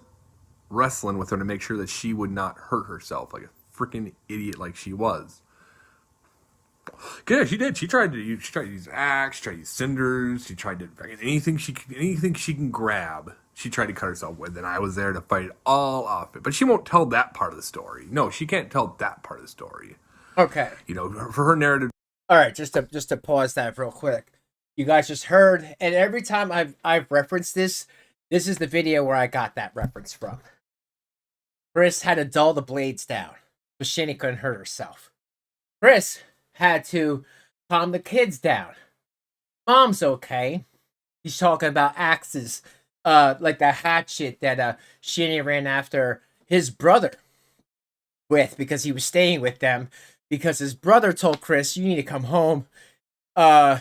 wrestling with her to make sure that she would not hurt herself like a freaking idiot like she was. Yeah, she did. She tried to use axe. She tried to use cinders. She tried to anything she can grab. She tried to cut herself with, and I was there to fight it all off. But she won't tell that part of the story. No, she can't tell that part of the story. Okay. You know, for her narrative. All right, just to pause that real quick. You guys just heard, and every time I've referenced this is the video where I got that reference from. Chris had to dull the blades down, so Shanny couldn't hurt herself. Chris had to calm the kids down. Mom's okay. He's talking about axes, like the hatchet that Shanny ran after his brother with because he was staying with them. Because his brother told Chris, you need to come home.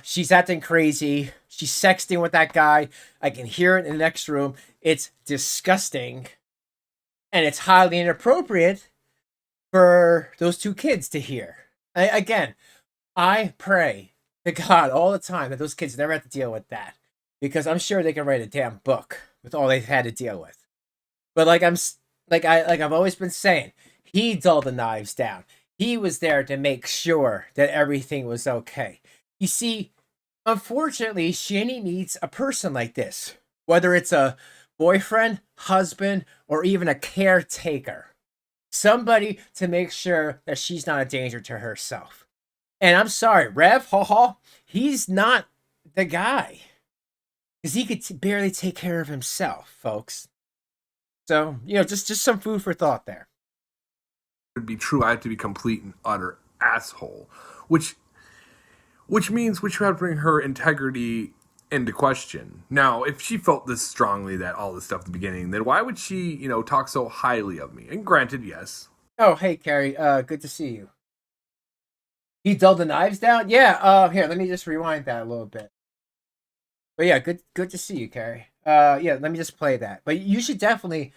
She's acting crazy. She's sexting with that guy. I can hear it in the next room. It's disgusting. And it's highly inappropriate for those two kids to hear. Again, I pray to God all the time that those kids never have to deal with that. Because I'm sure they can write a damn book with all they've had to deal with. But I've always been saying, he dulled the knives down. He was there to make sure that everything was okay. You see, unfortunately, Shanny needs a person like this. Whether it's a boyfriend, husband, or even a caretaker. Somebody to make sure that she's not a danger to herself. And I'm sorry, Rev, he's not the guy. Because he could barely take care of himself, folks. So, you know, just some food for thought there. Be true, I have to be complete and utter asshole, which means we should have to bring her integrity into question. Now, if she felt this strongly that all this stuff at the beginning, then why would she, you know, talk so highly of me? And granted, yes. Oh, hey, Carrie, good to see you. He dulled the knives down? Yeah, here, let me just rewind that a little bit. But yeah, good to see you, Carrie. Yeah, let me just play that. But you should definitely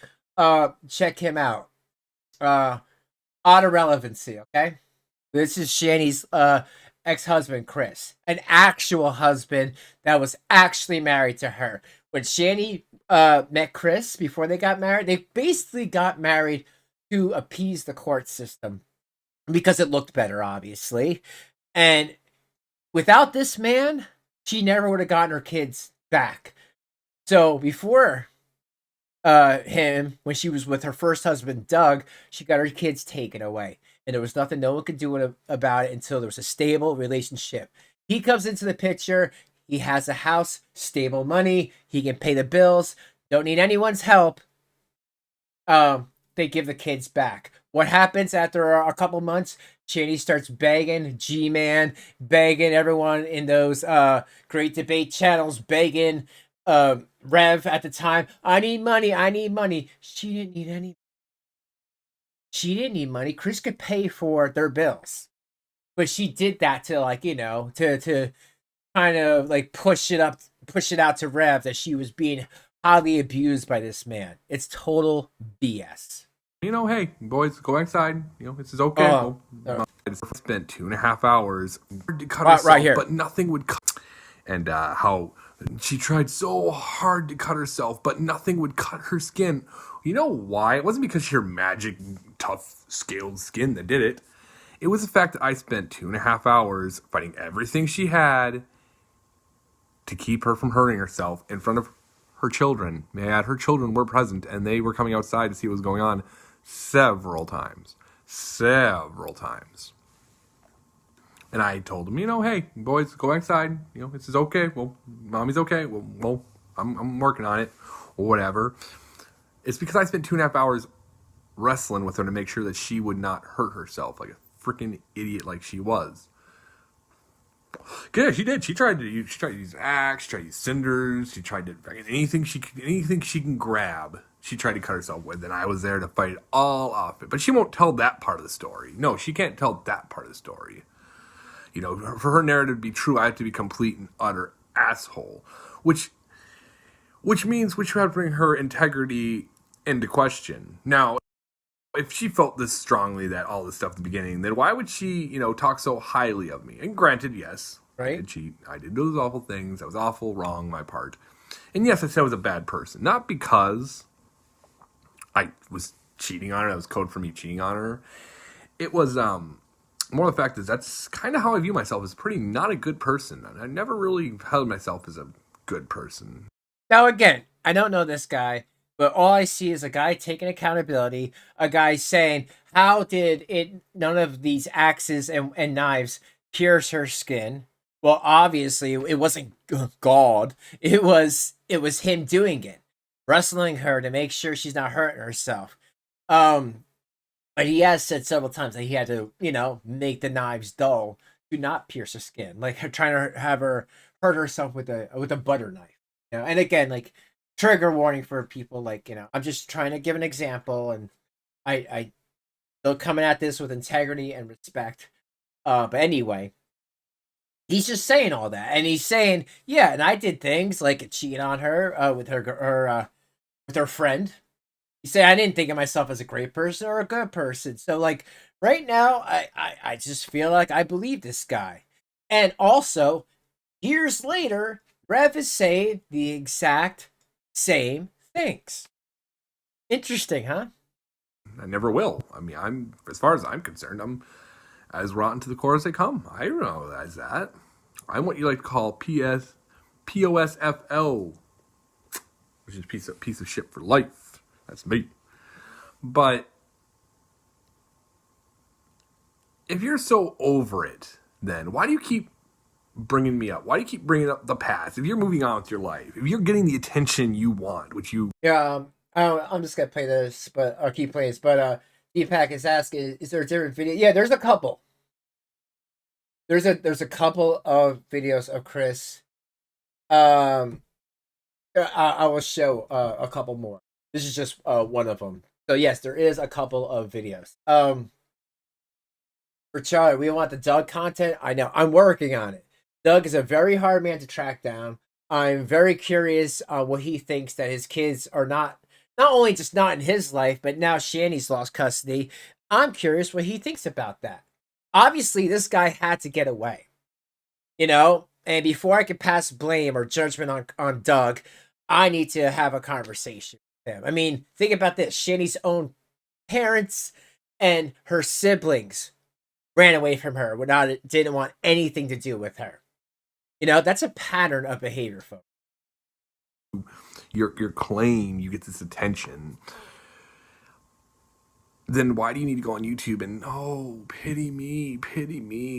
check him out. Out of relevancy, okay? This is Shanny's ex-husband, Chris. An actual husband that was actually married to her. When Shanny met Chris before they got married, they basically got married to appease the court system because it looked better, obviously. And without this man, she never would have gotten her kids back. So before him, when she was with her first husband, Doug, she got her kids taken away. And there was nothing no one could do about it until there was a stable relationship. He comes into the picture. He has a house, stable money. He can pay the bills. Don't need anyone's help. They give the kids back. What happens after a couple months? Shanny starts begging G-Man, begging everyone in those great debate channels, begging Rev at the time, I need money, I need money. She didn't need any. She didn't need money. Chris could pay for their bills. But she did that to, like, you know, to kind of like push it out to Rev that she was being highly abused by this man. It's total BS. You know, hey, boys, go outside. You know, this is okay. I spent 2.5 hours to cut herself, right here. but nothing would cut. And how she tried so hard to cut herself, but nothing would cut her skin. You know why? It wasn't because she had magic, tough, scaled skin that did it. It was the fact that I spent 2.5 hours fighting everything she had to keep her from hurting herself in front of her children. May I add, her children were present, and they were coming outside to see what was going on several times. And I told them, you know, hey, boys, go outside. You know, this is okay. Well, mommy's okay. Well, I'm working on it, or whatever. It's because I spent 2.5 hours wrestling with her to make sure that she would not hurt herself like a freaking idiot like she was. Yeah, she did. She tried to use axe. She tried to use cinders. She tried to anything she can grab. She tried to cut herself with, and I was there to fight all off it. But she won't tell that part of the story. No, she can't tell that part of the story. You know, for her narrative to be true, I have to be complete and utter asshole, which means we should have to bring her integrity into question. Now, if she felt this strongly that all this stuff at the beginning, then why would she, you know, talk so highly of me? And granted, yes, right? I did cheat. I did do those awful things. That was awful, wrong, my part. And yes, I said I was a bad person. Not because I was cheating on her. That was code for me cheating on her. It was, more of the fact is that's kind of how I view myself as pretty not a good person. I never really held myself as a good person. Now, again, I don't know this guy, but all I see is a guy taking accountability, a guy saying, how did none of these axes and knives pierce her skin? Well, obviously, it wasn't God. It was him doing it, wrestling her to make sure she's not hurting herself. But he has said several times that he had to, you know, make the knives dull to not pierce her skin, like her trying to have her hurt herself with a butter knife. You know, and again, like, trigger warning for people, like, you know, I'm just trying to give an example, and I still coming at this with integrity and respect. But anyway, he's just saying all that, and he's saying, yeah, and I did things like cheating on her with her friend. You say I didn't think of myself as a great person or a good person. So, like, right now, I just feel like I believe this guy. And also, years later, Rev is saying the exact same things. Interesting, huh? I never will. I mean, I'm as far as I'm concerned, I'm as rotten to the core as they come. I don't know as that. I'm what you like to call POSFL, which is piece of shit for life. That's me. But if you're so over it, then why do you keep bringing me up? Why do you keep bringing up the past? If you're moving on with your life, if you're getting the attention you want, which you... Yeah, I'm just gonna play this, but I'll keep playing this. But Deepak is asking, is there a different video? Yeah, there's a couple. There's a couple of videos of Chris. I will show a couple more. This is just one of them. So yes, there is a couple of videos. For Charlie, we want the Doug content. I know. I'm working on it. Doug is a very hard man to track down. I'm very curious what he thinks that his kids are not only just not in his life, but now Shanny's lost custody. I'm curious what he thinks about that. Obviously, this guy had to get away, you know? And before I could pass blame or judgment on Doug, I need to have a conversation with him. I mean, think about this. Shanny's own parents and her siblings ran away from her, didn't want anything to do with her. You know, that's a pattern of behavior, folks. Your claim you get this attention, then why do you need to go on YouTube and, oh, pity me,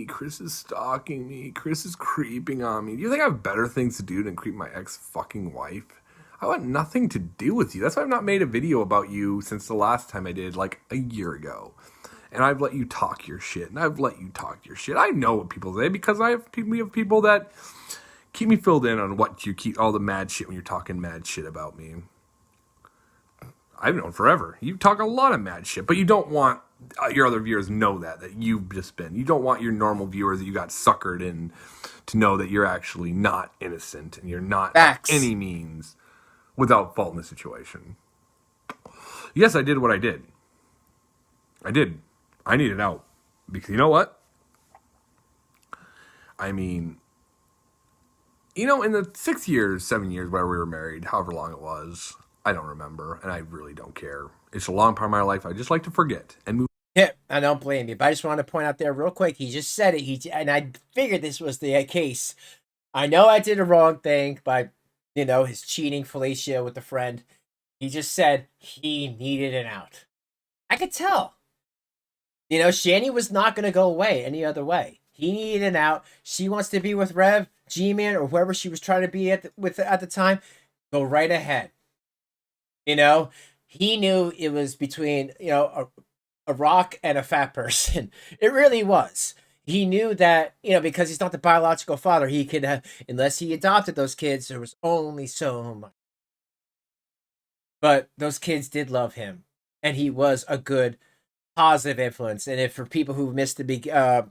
Chris is stalking me, Chris is creeping on me? Do you think I have better things to do than creep my ex-fucking wife? I want nothing to do with you. That's why I've not made a video about you since the last time I did, like a year ago. And I've let you talk your shit, and I've let you talk your shit. I know what people say because we have people that keep me filled in on what you keep, all the mad shit when you're talking mad shit about me. I've known forever. You talk a lot of mad shit, but you don't want your other viewers know that you've just been. You don't want your normal viewers that you got suckered in to know that you're actually not innocent and you're not by any means without fault in the situation. Yes, I did what I did. I did. I needed out. Because you know what? I mean, you know, in the 6 years, 7 years, where we were married, however long it was, I don't remember, and I really don't care. It's a long part of my life. I just like to forget and move. Yeah, I don't blame you, but I just want to point out there real quick. He just said it. And I figured this was the case. I know I did a wrong thing by, you know, his cheating fellatio with a friend. He just said he needed an out. I could tell. You know, Shanny was not going to go away any other way. He needed an out. She wants to be with Rev, G-Man, or whoever she was trying to be at the time. Go right ahead. You know, he knew it was between, you know, a rock and a fat person. It really was. He knew that, you know, because he's not the biological father, he could, unless he adopted those kids, there was only so much. But those kids did love him, and he was a good, positive influence. And if for people who missed the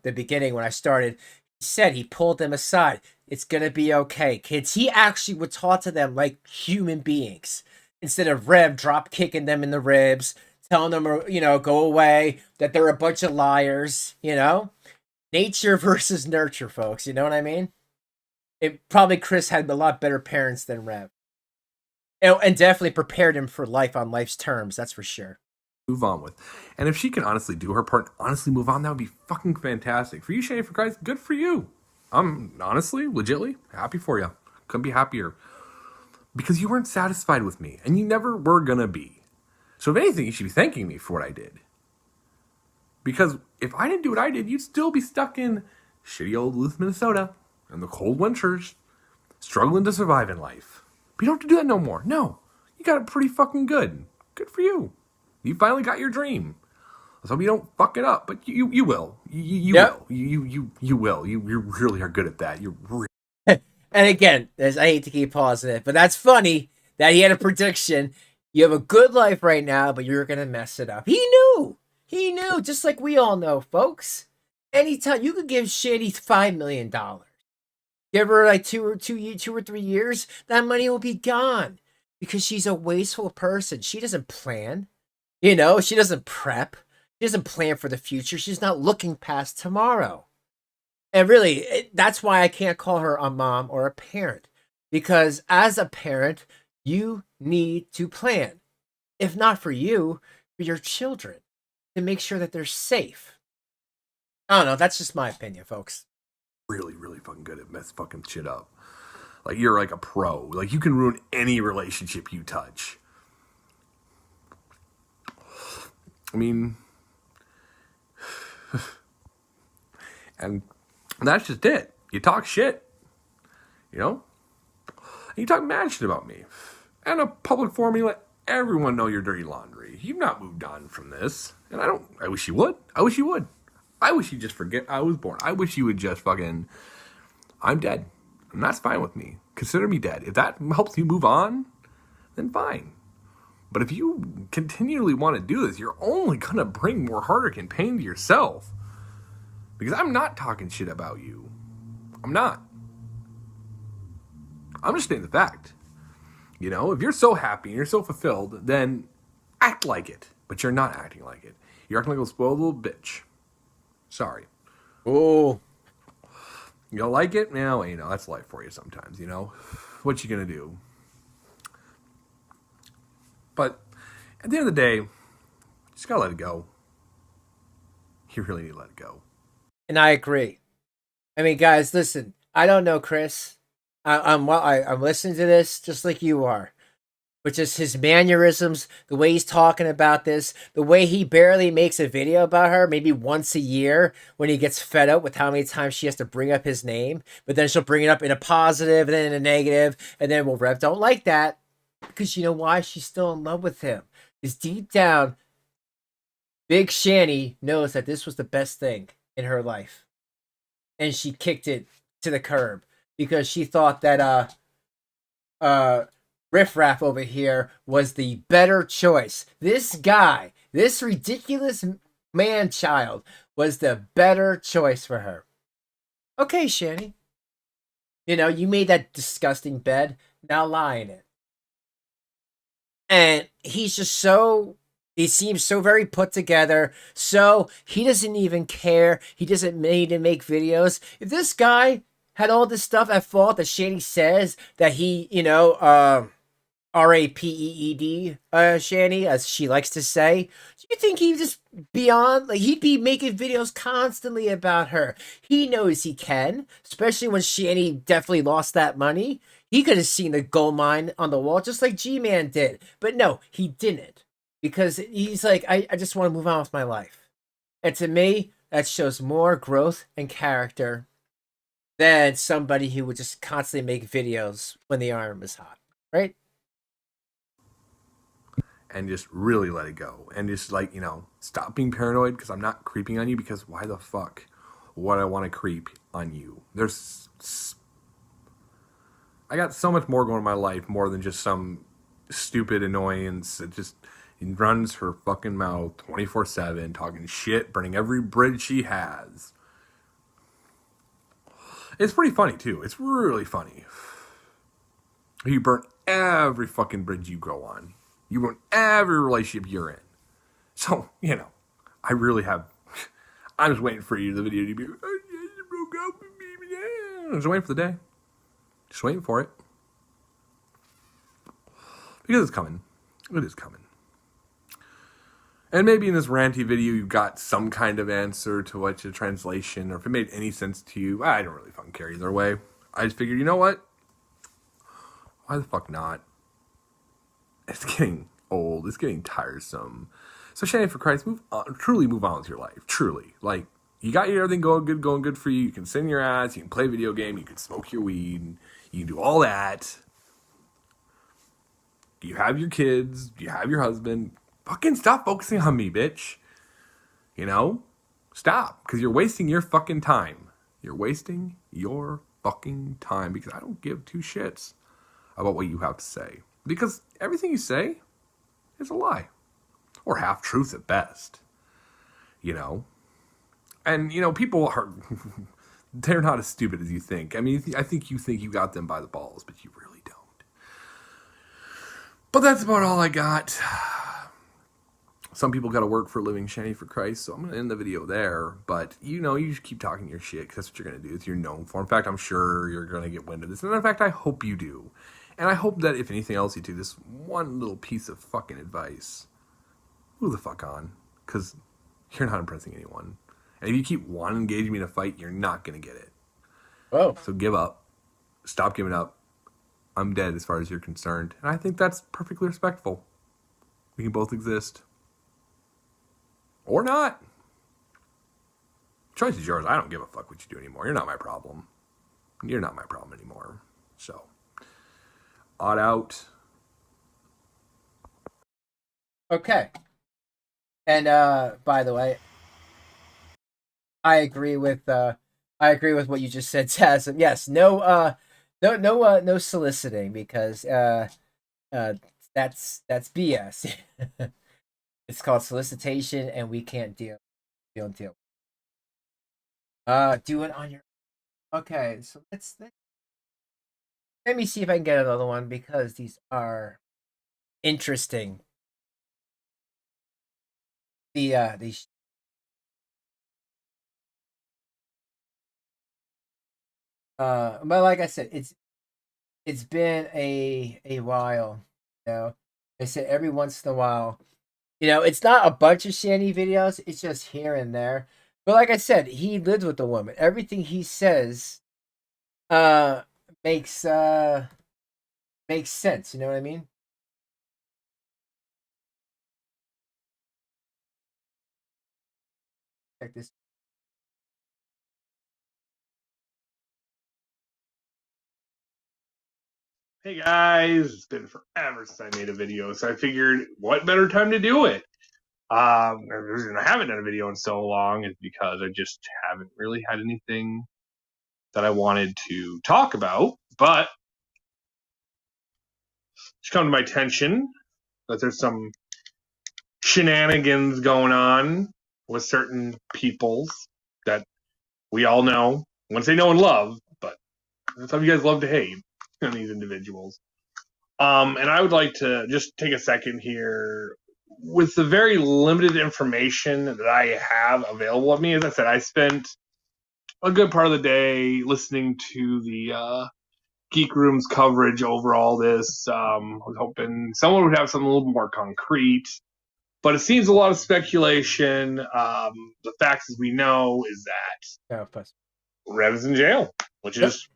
beginning when I started, he said he pulled them aside. It's gonna be okay, kids. He actually would talk to them like human beings instead of Rev drop kicking them in the ribs, telling them, you know, go away, that they're a bunch of liars. You know, nature versus nurture, folks. You know what I mean? It probably Chris had a lot better parents than Rev. And definitely prepared him for life on life's terms, that's for sure. Move on with. And if she can honestly do her part, honestly move on, that would be fucking fantastic. For you, Shanny, for Christ, good for you. I'm honestly, legitly, happy for you. Couldn't be happier. Because you weren't satisfied with me, and you never were gonna be. So if anything, you should be thanking me for what I did. Because if I didn't do what I did, you'd still be stuck in shitty old Duluth, Minnesota, in the cold winters, struggling to survive in life. But you don't have to do that no more. No. You got it pretty fucking good. Good for you. You finally got your dream. Let's hope you don't fuck it up, but you will. You Yep. will. You will. You really are good at that. You're really. And again, I hate to keep pausing it, but that's funny that he had a prediction. You have a good life right now, but you're gonna mess it up. He knew. He knew, just like we all know, folks. Anytime you could give Shanny $5 million, give her like 2 or 3 years, that money will be gone because she's a wasteful person. She doesn't plan. You know, she doesn't prep. She doesn't plan for the future. She's not looking past tomorrow. And really, that's why I can't call her a mom or a parent. Because as a parent, you need to plan. If not for you, for your children. To make sure that they're safe. I don't know. That's just my opinion, folks. Really, really fucking good at mess fucking shit up. Like, you're like a pro. Like, you can ruin any relationship you touch. I mean, and that's just it. You talk shit, you know? And you talk mad shit about me. And a public forum, you let everyone know your dirty laundry. You've not moved on from this. And I wish you would. I wish you would. I wish you'd just forget I was born. I wish you would just fucking, I'm dead. And that's fine with me. Consider me dead. If that helps you move on, then fine. But if you continually want to do this, you're only going to bring more heartache and pain to yourself. Because I'm not talking shit about you. I'm not. I'm just stating the fact. You know, if you're so happy and you're so fulfilled, then act like it. But you're not acting like it. You're acting like a spoiled little bitch. Sorry. Oh, You don't like it? Well, you know, that's life for you sometimes, you know? What you gonna do? But at the end of the day, you just gotta let it go. You really need to let it go. and I agree. I mean, guys, listen. I don't know Chris. I'm listening to this just like you are, but just his mannerisms, the way he's talking about this, the way he barely makes a video about her, maybe once a year when he gets fed up with how many times she has to bring up his name, but then she'll bring it up in a positive and then in a negative, and then Rev don't like that because you know why? She's still in love with him. Because deep down, Big Shanny knows that this was the best thing in her life, and she kicked it to the curb because she thought that Riff Raff over here was the better choice. This guy, this ridiculous man child, was the better choice for her. Okay, Shanny. You know, you made that disgusting bed. Now lie in it. And he's just so. He seems so very put together. So he doesn't even care. He doesn't need to make videos. If this guy had all this stuff at fault that Shanny says that he, you know, Rapeed, Shanny, as she likes to say. Do you think he'd just beyond, like, he'd be making videos constantly about her? He knows he can, especially when Shanny definitely lost that money. He could have seen the gold mine on the wall just like G-Man did. But no, he didn't. Because he's like, I just want to move on with my life. And to me, that shows more growth and character than somebody who would just constantly make videos when the iron was hot. Right? And just really let it go. And just, like, you know, stop being paranoid because I'm not creeping on you, because why the fuck would I want to creep on you? I got so much more going in my life, more than just some stupid annoyance that just runs her fucking mouth 24/7, talking shit, burning every bridge she has. It's pretty funny, too. It's really funny. You burn every fucking bridge you go on. You ruin every relationship you're in. So, you know, I really have. I'm just waiting for you, the video to be. Oh, yeah, you broke up with me. Yeah. I'm just waiting for the day. Just waiting for it. Because it's coming. It is coming. And maybe in this ranty video you got some kind of answer to what your translation, or if it made any sense to you. I don't really fucking care either way. I just figured, you know what? Why the fuck not? It's getting old. It's getting tiresome. So Shanny, for Christ, truly move on with your life. Truly. Like, you got everything going good for you. You can sing your ass. You can play video game. You can smoke your weed. You can do all that. You have your kids. You have your husband. Fucking stop focusing on me, bitch. You know? Stop. Because you're wasting your fucking time. You're wasting your fucking time, because I don't give two shits about what you have to say. Because everything you say is a lie. Or half-truth at best. You know? And, you know, people are... they're not as stupid as you think. I mean, I think you think you got them by the balls, but you really don't. But that's about all I got. Some people got to work for a living, Shanny, for Christ, so I'm going to end the video there. But, you know, you just keep talking your shit, because that's what you're going to do. It's you're known for. In fact, I'm sure you're going to get wind of this. And in fact, I hope you do. And I hope that if anything else you do, this one little piece of fucking advice, move the fuck on. Because you're not impressing anyone. And if you keep wanting to engage me in a fight, you're not going to get it. Oh. So give up. Stop giving up. I'm dead as far as you're concerned. And I think that's perfectly respectful. We can both exist. Or not. Choice is yours. I don't give a fuck what you do anymore. You're not my problem. You're not my problem anymore. So, odd out. Okay. And by the way, I agree with what you just said, Taz. Yes, no soliciting, because that's BS. It's called solicitation, and we don't deal. Do it on your. Okay, so let me see if I can get another one because these are interesting. These but like I said, it's been a while. You know, I said every once in a while. You know, it's not a bunch of Shanny videos. It's just here and there. But like I said, he lives with the woman. Everything he says, uh, makes makes sense. You know what I mean? Check this. Hey guys, it's been forever since I made a video, so I figured what better time to do it? The reason I haven't done a video in so long is because I just haven't really had anything that I wanted to talk about. But it's come to my attention that there's some shenanigans going on with certain peoples that we all know. I wouldn't say know and love, but some of you guys love to hate on these individuals. And I would like to just take a second here with the very limited information that I have available of me. As I said, I spent a good part of the day listening to the Geek Room's coverage over all this. I was hoping someone would have something a little more concrete, but it seems a lot of speculation. The facts, as we know, is that Yeah, plus. Rev's in jail, which is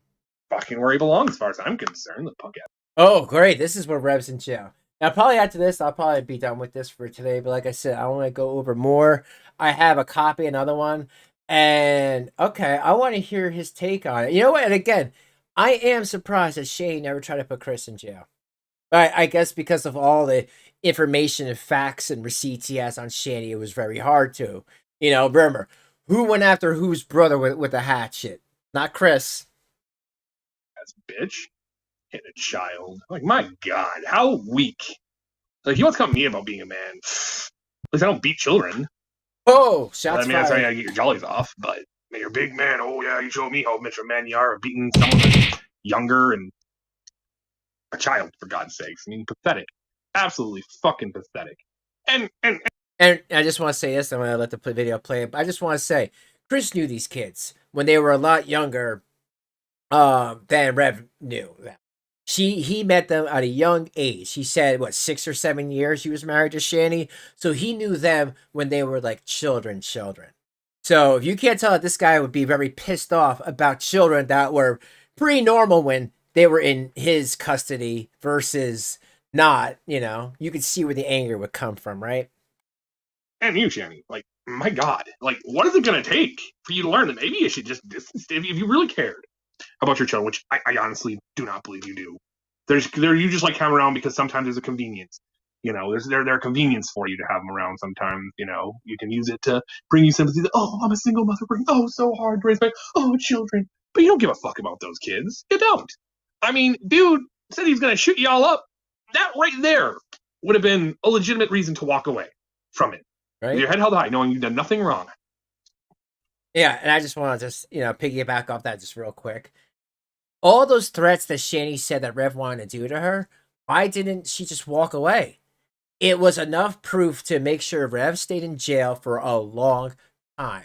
fucking where he belongs, as far as I'm concerned. The punk ass. Oh, great! This is where Rev's in jail. Now, probably after this, I'll probably be done with this for today. But like I said, I want to go over more. I have a copy, another one, and okay, I want to hear his take on it. You know what? And again, I am surprised that Shane never tried to put Chris in jail. I guess because of all the information and facts and receipts he has on Shanny, it was very hard to. You know, remember who went after whose brother with the hatchet? Not Chris. Bitch. Hit a child. Like, my God, how weak. Like, he wants to come to me about being a man. At least I don't beat children. Oh, I shots mean, that's how you fired. gotta get your jollies off. But you're a big man. Oh, yeah, you show me how much of a man you are, beating someone that's younger and a child, for God's sakes. I mean, pathetic. Absolutely fucking pathetic. And And I just want to say this. I'm going to let the video play. But I just want to say, Chris knew these kids when they were a lot younger than Rev knew them. He met them at a young age. He said, what, 6 or 7 years he was married to Shanny? So he knew them when they were like children. So if you can't tell that this guy would be very pissed off about children that were pretty normal when they were in his custody versus not, you could see where the anger would come from, right? and you, Shanny. Like, my God. Like, what is it gonna take for you to learn that maybe you should just distance if you really cared about your children, which I honestly do not believe you do. You just like come around because sometimes there's a convenience. You know, they're a convenience for you to have them around. Sometimes, you can use it to bring you sympathy. That, oh, I'm a single mother, so hard to raise my children. But you don't give a fuck about those kids. You don't. I mean, dude said he's gonna shoot y'all up. That right there would have been a legitimate reason to walk away from it. Right? With your head held high, knowing you've done nothing wrong. Yeah, and I just want to piggyback off that just real quick. All those threats that Shanny said that Rev wanted to do to her, why didn't she just walk away? It was enough proof to make sure Rev stayed in jail for a long time.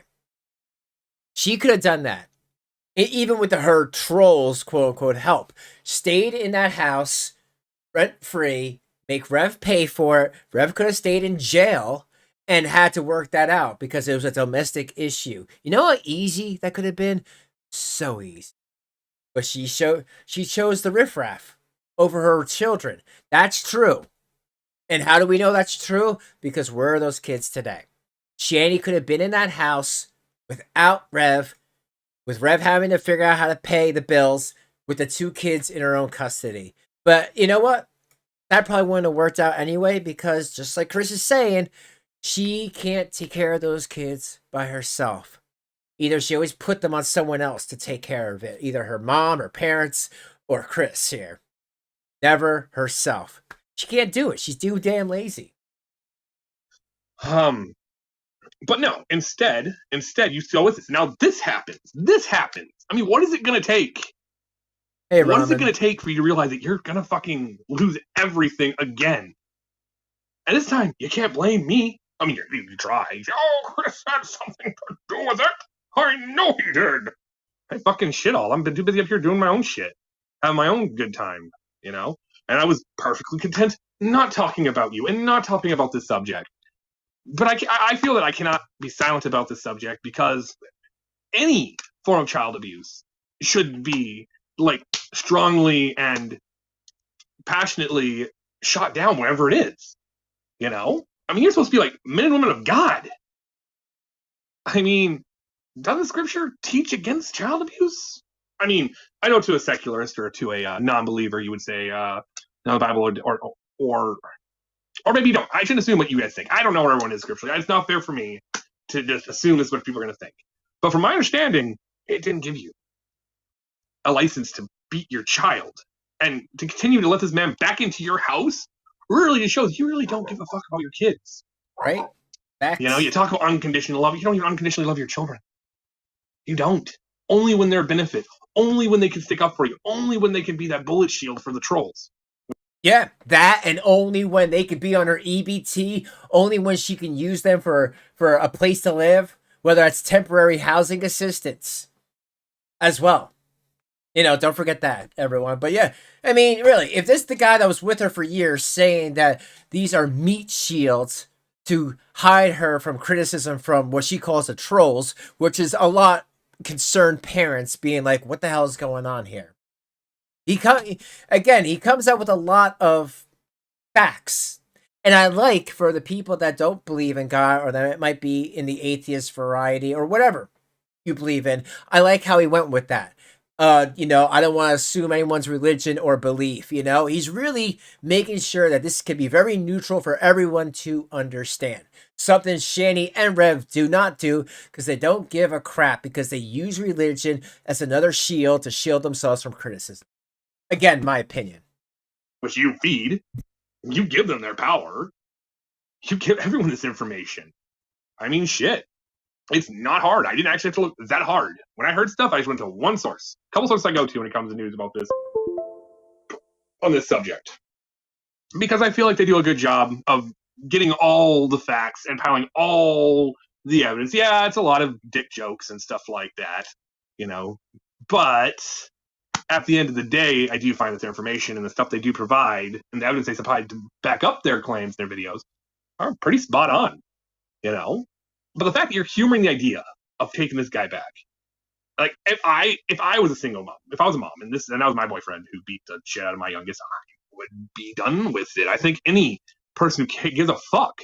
She could have done that. Even with her trolls, quote unquote, help. Stayed in that house rent free, make Rev pay for it. Rev could have stayed in jail and had to work that out because it was a domestic issue. You know how easy that could have been? So easy. But she chose the riffraff over her children. That's true. And how do we know that's true? Because where are those kids today? Shanny could have been in that house without Rev, with Rev having to figure out how to pay the bills with the 2 kids in her own custody. But you know what? That probably wouldn't have worked out anyway because just like Chris is saying, she can't take care of those kids by herself. Either she always put them on someone else to take care of it. Either her mom, her parents, or Chris here. Never herself. She can't do it. She's too damn lazy. But no, instead you go with this. Now this happens. I mean, what is it going to take? Hey, what is it Ramen. going to take for you to realize that you're going to fucking lose everything again? And this time, you can't blame me. I mean, you try. Oh, Chris had something to do with it. I know he did. I fucking shit all. I'm too busy up here doing my own shit. Having my own good time, you know? And I was perfectly content not talking about you and not talking about this subject. But I feel that I cannot be silent about this subject because any form of child abuse should be, like, strongly and passionately shot down wherever it is. You know? I mean, you're supposed to be, like, men and women of God. I mean, doesn't Scripture teach against child abuse? I mean, I know to a secularist or to a non-believer, you would say, no, the Bible or maybe you don't. I shouldn't assume what you guys think. I don't know where everyone is scripturally. It's not fair for me to just assume this is what people are going to think. But from my understanding, it didn't give you a license to beat your child and to continue to let this man back into your house. Really, it shows you really don't give a fuck about your kids, Right? Facts. You know, you talk about unconditional love. You don't even unconditionally love your children. You don't. Only when they're a benefit. Only when they can stick up for you. Only when they can be that bullet shield for the trolls. Yeah, that, and only when they could be on her EBT, only when she can use them for a place to live, whether that's temporary housing assistance as well. You know, don't forget that, everyone. But yeah, I mean, really, if this is the guy that was with her for years saying that these are meat shields to hide her from criticism from what she calls the trolls, which is a lot concerned parents being like, what the hell is going on here? He comes out with a lot of facts. And I like, for the people that don't believe in God, or that it might be in the atheist variety or whatever you believe in, I like how he went with that. You know, I don't want to assume anyone's religion or belief, you know? He's really making sure that this can be very neutral for everyone to understand. Something Shanny and Rev do not do, because they don't give a crap, because they use religion as another shield to shield themselves from criticism. Again, my opinion. Which you feed. You give them their power. You give everyone this information. I mean, shit. It's not hard. I didn't actually have to look that hard. When I heard stuff, I just went to one source. A couple sources I go to when it comes to news about this, on this subject. Because I feel like they do a good job of getting all the facts and piling all the evidence. Yeah, it's a lot of dick jokes and stuff like that, you know. But at the end of the day, I do find that their information and the stuff they do provide and the evidence they supply to back up their claims, their videos, are pretty spot on, you know. But the fact that you're humoring the idea of taking this guy back, like if I was a single mom, if I was a mom, and that was my boyfriend who beat the shit out of my youngest, I would be done with it. I think any person who gives a fuck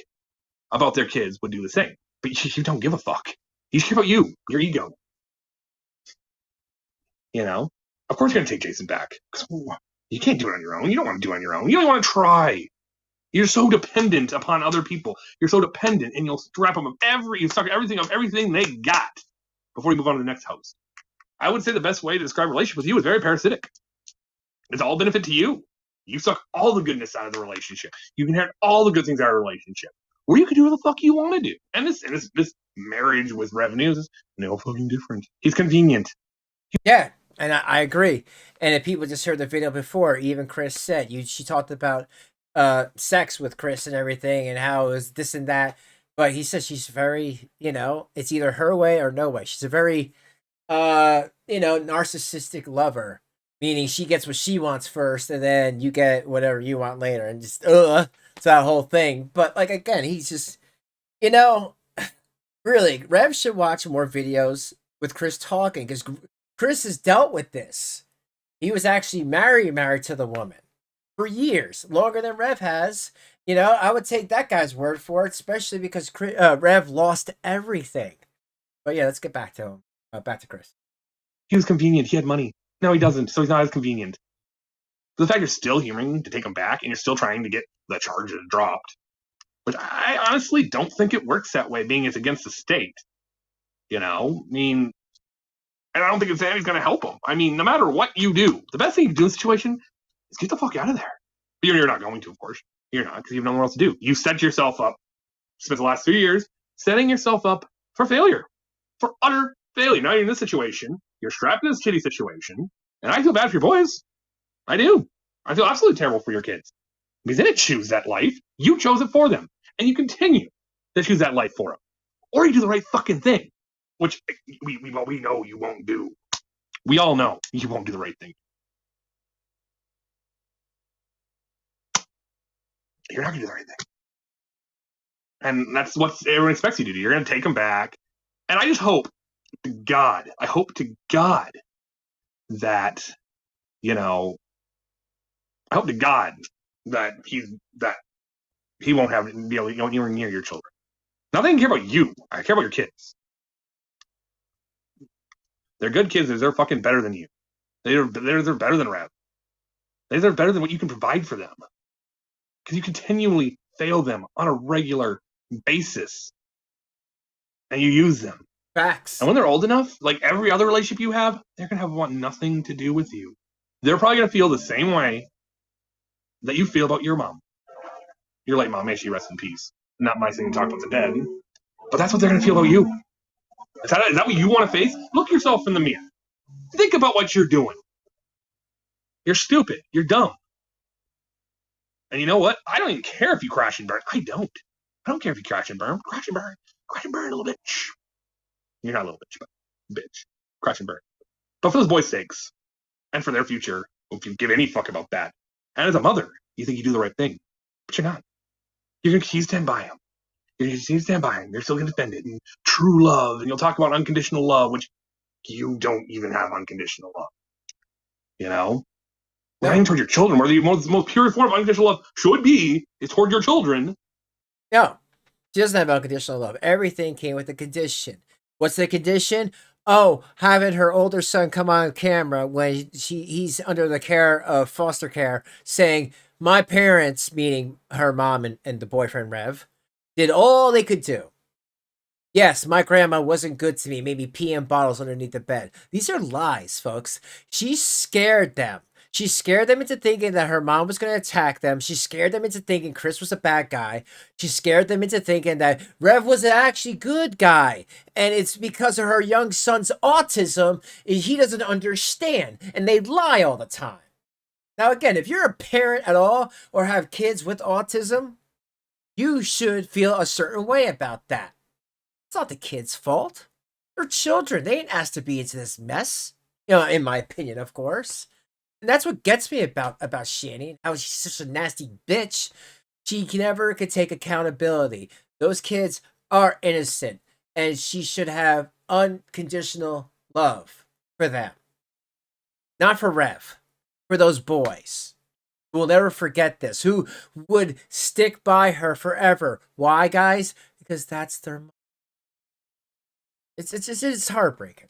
about their kids would do the same. But you don't give a fuck. You care about you, your ego. You know? Of course you're going to take Jason back. You can't do it on your own. You don't want to do it on your own. You don't want to try. You're so dependent upon other people. You're so dependent, and you'll strap them you suck everything they got before you move on to the next host. I would say the best way to describe a relationship with you is very parasitic. It's all benefit to you. You suck all the goodness out of the relationship. You can inherit all the good things out of the relationship. Or you can do what the fuck you want to do. And this marriage with revenues is no fucking different. He's convenient. Yeah, and I agree. And if people just heard the video before, even Chris said, she talked about sex with Chris and everything and how it was this and that. But he says she's very, you know, it's either her way or no way. She's a very, you know, narcissistic lover. Meaning she gets what she wants first, and then you get whatever you want later, and just it's that whole thing. But like again, he's just, you know, really, Rev should watch more videos with Chris talking, because Chris has dealt with this. He was actually married to the woman for years, longer than Rev has. You know, I would take that guy's word for it, especially because Rev lost everything. But yeah, let's get back to him. Back to Chris. He was convenient. He had money. No, he doesn't, so he's not as convenient. The fact you're still humoring to take him back and you're still trying to get the charges dropped, which I honestly don't think it works that way, being it's against the state. You know? I mean, and I don't think it's going to help him. I mean, no matter what you do, the best thing you can do in this situation is get the fuck out of there. But you're not going to, of course. You're not, because you have nowhere else to do. You set yourself up, spent the last 3 years setting yourself up for failure, for utter failure. Now you're in this situation. You're strapped in this shitty situation, and I feel bad for your boys. I do. I feel absolutely terrible for your kids because they didn't choose that life. You chose it for them, and you continue to choose that life for them, or you do the right fucking thing, which we know you won't do. We all know you won't do the right thing. You're not going to do the right thing. And that's what everyone expects you to do. You're going to take them back. And I just hope to God that, you know, I hope to God that he won't be able to go anywhere near your children. Not that I care about you. I care about your kids. They're good kids. They're fucking better than you. They're better than Rev. They're better than what you can provide for them. Because you continually fail them on a regular basis. And you use them. Facts. And when they're old enough, like every other relationship you have, they're going to want nothing to do with you. They're probably going to feel the same way that you feel about your mom. Your late mom, may she rest in peace. Not my thing to talk about the dead. But that's what they're going to feel about you. Is that what you want to face? Look yourself in the mirror. Think about what you're doing. You're stupid. You're dumb. And you know what? I don't even care if you crash and burn. I don't care if you crash and burn. Crash and burn. Crash and burn, little bitch. You're not a little bitch, but bitch. Crash and burn. But for those boys' sakes, and for their future, if you give any fuck about that, and as a mother, you think you do the right thing, but you're not. You're going to continue to stand by him. You're going to continue to stand by him. You're still going to defend it. And true love, and you'll talk about unconditional love, which you don't even have unconditional love. You know? Not even toward your children, where the most pure form of unconditional love should be, is toward your children. No, she doesn't have unconditional love. Everything came with a condition. What's the condition? Oh, having her older son come on camera when he's under the care of foster care, saying, my parents, meaning her mom and the boyfriend Rev, did all they could do. Yes, my grandma wasn't good to me, made me pee in bottles underneath the bed. These are lies, folks. She scared them. She scared them into thinking that her mom was going to attack them. She scared them into thinking Chris was a bad guy. She scared them into thinking that Rev was an actually good guy. And it's because of her young son's autism, he doesn't understand. And they lie all the time. Now, again, if you're a parent at all or have kids with autism, you should feel a certain way about that. It's not the kid's fault. They're children. They ain't asked to be into this mess. You know, in my opinion, of course. And that's what gets me about Shanny. How she's such a nasty bitch. She never could take accountability. Those kids are innocent. And she should have unconditional love for them. Not for Rev. For those boys. Who will never forget this. Who would stick by her forever. Why, guys? Because that's their mom. It's heartbreaking.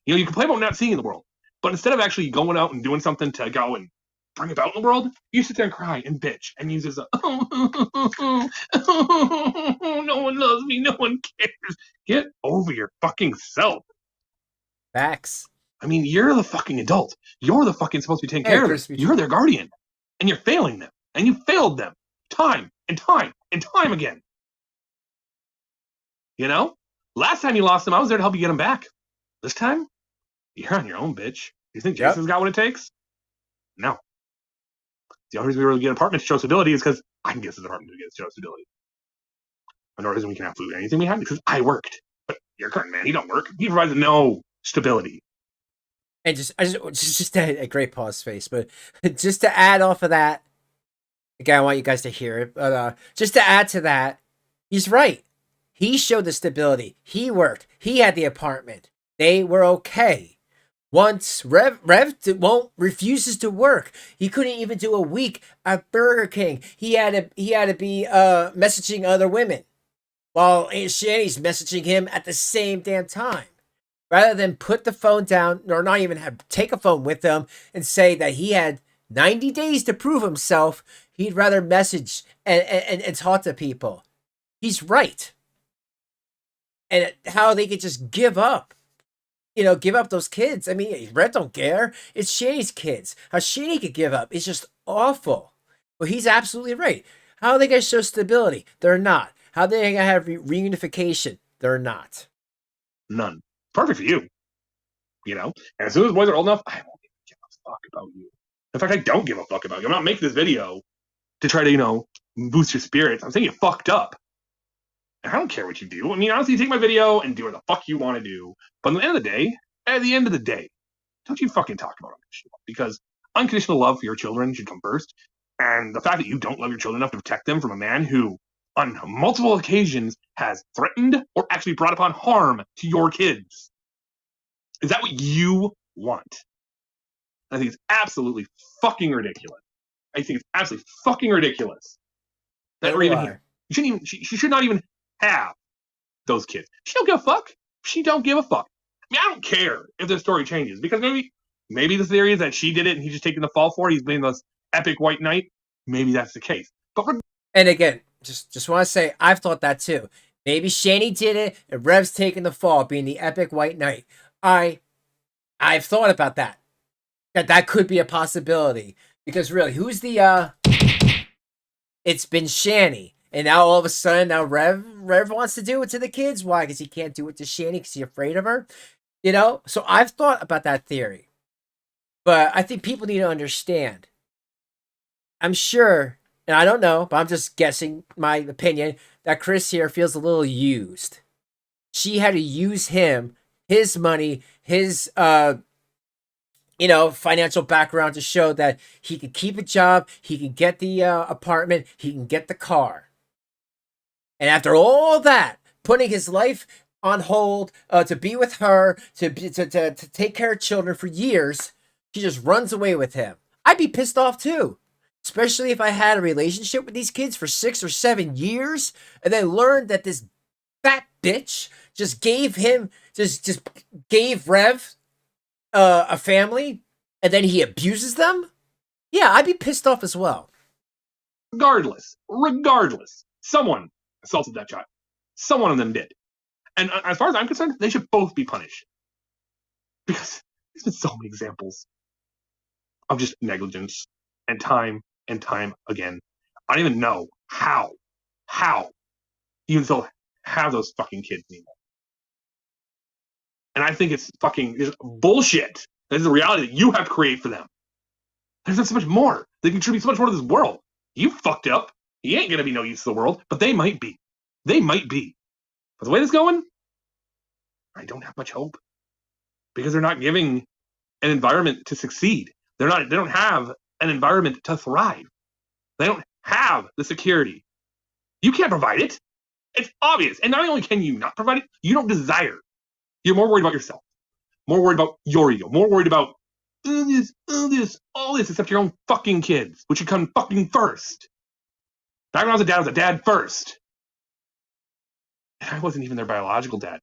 You know, you complain about not seeing in the world. But instead of actually going out and doing something to go and bring about in the world, you sit there and cry and bitch and use this, no one loves me, no one cares. Get over your fucking self. Facts. I mean, you're the fucking adult. You're the fucking supposed to be taking care of them. You're their guardian. And you're failing them. And you failed them. Time and time and time again. You know? Last time you lost them, I was there to help you get them back. This time? You're on your own, bitch. You think Jason's got what it takes? No. The only reason we were able to get an apartment to show stability is because I can get this apartment to get show stability. Another reason we can have food. Anything we have because I worked. But your current man, he don't work. He provides no stability. And just a great pause face, but just to add off of that, again, I want you guys to hear it. But just to add to that, he's right. He showed the stability. He worked. He had the apartment. They were okay. Once Rev refuses to work. He couldn't even do a week at Burger King. He had to be messaging other women while Shanny's messaging him at the same damn time. Rather than put the phone down or not even take a phone with them and say that he had 90 days to prove himself, he'd rather message and talk to people. He's right. And how they could just give up. You know, give up those kids. I mean, Red don't care. It's Shanny's kids. How Shanny could give up is just awful. But he's absolutely right. How are they going to show stability? They're not. How they gonna have reunification? They're not. None. Perfect for you. You know? And as soon as boys are old enough, I won't even give a fuck about you. In fact, I don't give a fuck about you. I'm not making this video to try to, you know, boost your spirits. I'm saying you fucked up. And I don't care what you do. I mean, honestly, you take my video and do what the fuck you want to do. But at the end of the day, don't you fucking talk about unconditional love. Because unconditional love for your children should come first. And the fact that you don't love your children enough to protect them from a man who, on multiple occasions, has threatened or actually brought upon harm to your kids. Is that what you want? I think it's absolutely fucking ridiculous. I think it's absolutely fucking ridiculous that we're even here. You shouldn't even. She should not even have those kids. She don't give a fuck. She don't give a fuck. I mean, I don't care if the story changes because maybe the theory is that she did it and he's just taking the fall for it. He's being this epic white knight. Maybe that's the case. But and again, just want to say I've thought that too. Maybe Shanny did it and Rev's taking the fall, being the epic white knight. I've thought about that. That could be a possibility. Because really, who's the it's been Shanny. And now all of a sudden, now Rev wants to do it to the kids. Why? Because he can't do it to Shanny because he's afraid of her. You know? So I've thought about that theory. But I think people need to understand. I'm sure, and I don't know, but I'm just guessing my opinion, that Chris here feels a little used. She had to use him, his money, his financial background to show that he can keep a job, he can get the apartment, he can get the car. And after all that, putting his life on hold to be with her, to take care of children for years, she just runs away with him. I'd be pissed off too. Especially if I had a relationship with these kids for 6 or 7 years and then learned that this fat bitch just gave Rev a family and then he abuses them. Yeah, I'd be pissed off as well. Regardless, someone assaulted that child. Someone of them did. And as far as I'm concerned, they should both be punished. Because there's been so many examples of just negligence and time again. I don't even know how you still have those fucking kids anymore. And I think it's fucking bullshit. This is the reality that you have to create for them. There's not so much more. They contribute so much more to this world. You fucked up. You ain't gonna be no use to the world, but they might be. They might be. But the way this is going, I don't have much hope. Because they're not giving an environment to succeed. They don't have an environment to thrive. They don't have the security. You can't provide it. It's obvious. And not only can you not provide it, you don't desire. You're more worried about yourself. More worried about your ego. More worried about all this, except your own fucking kids, which should come fucking first. Back when I was a dad first. And I wasn't even their biological dad.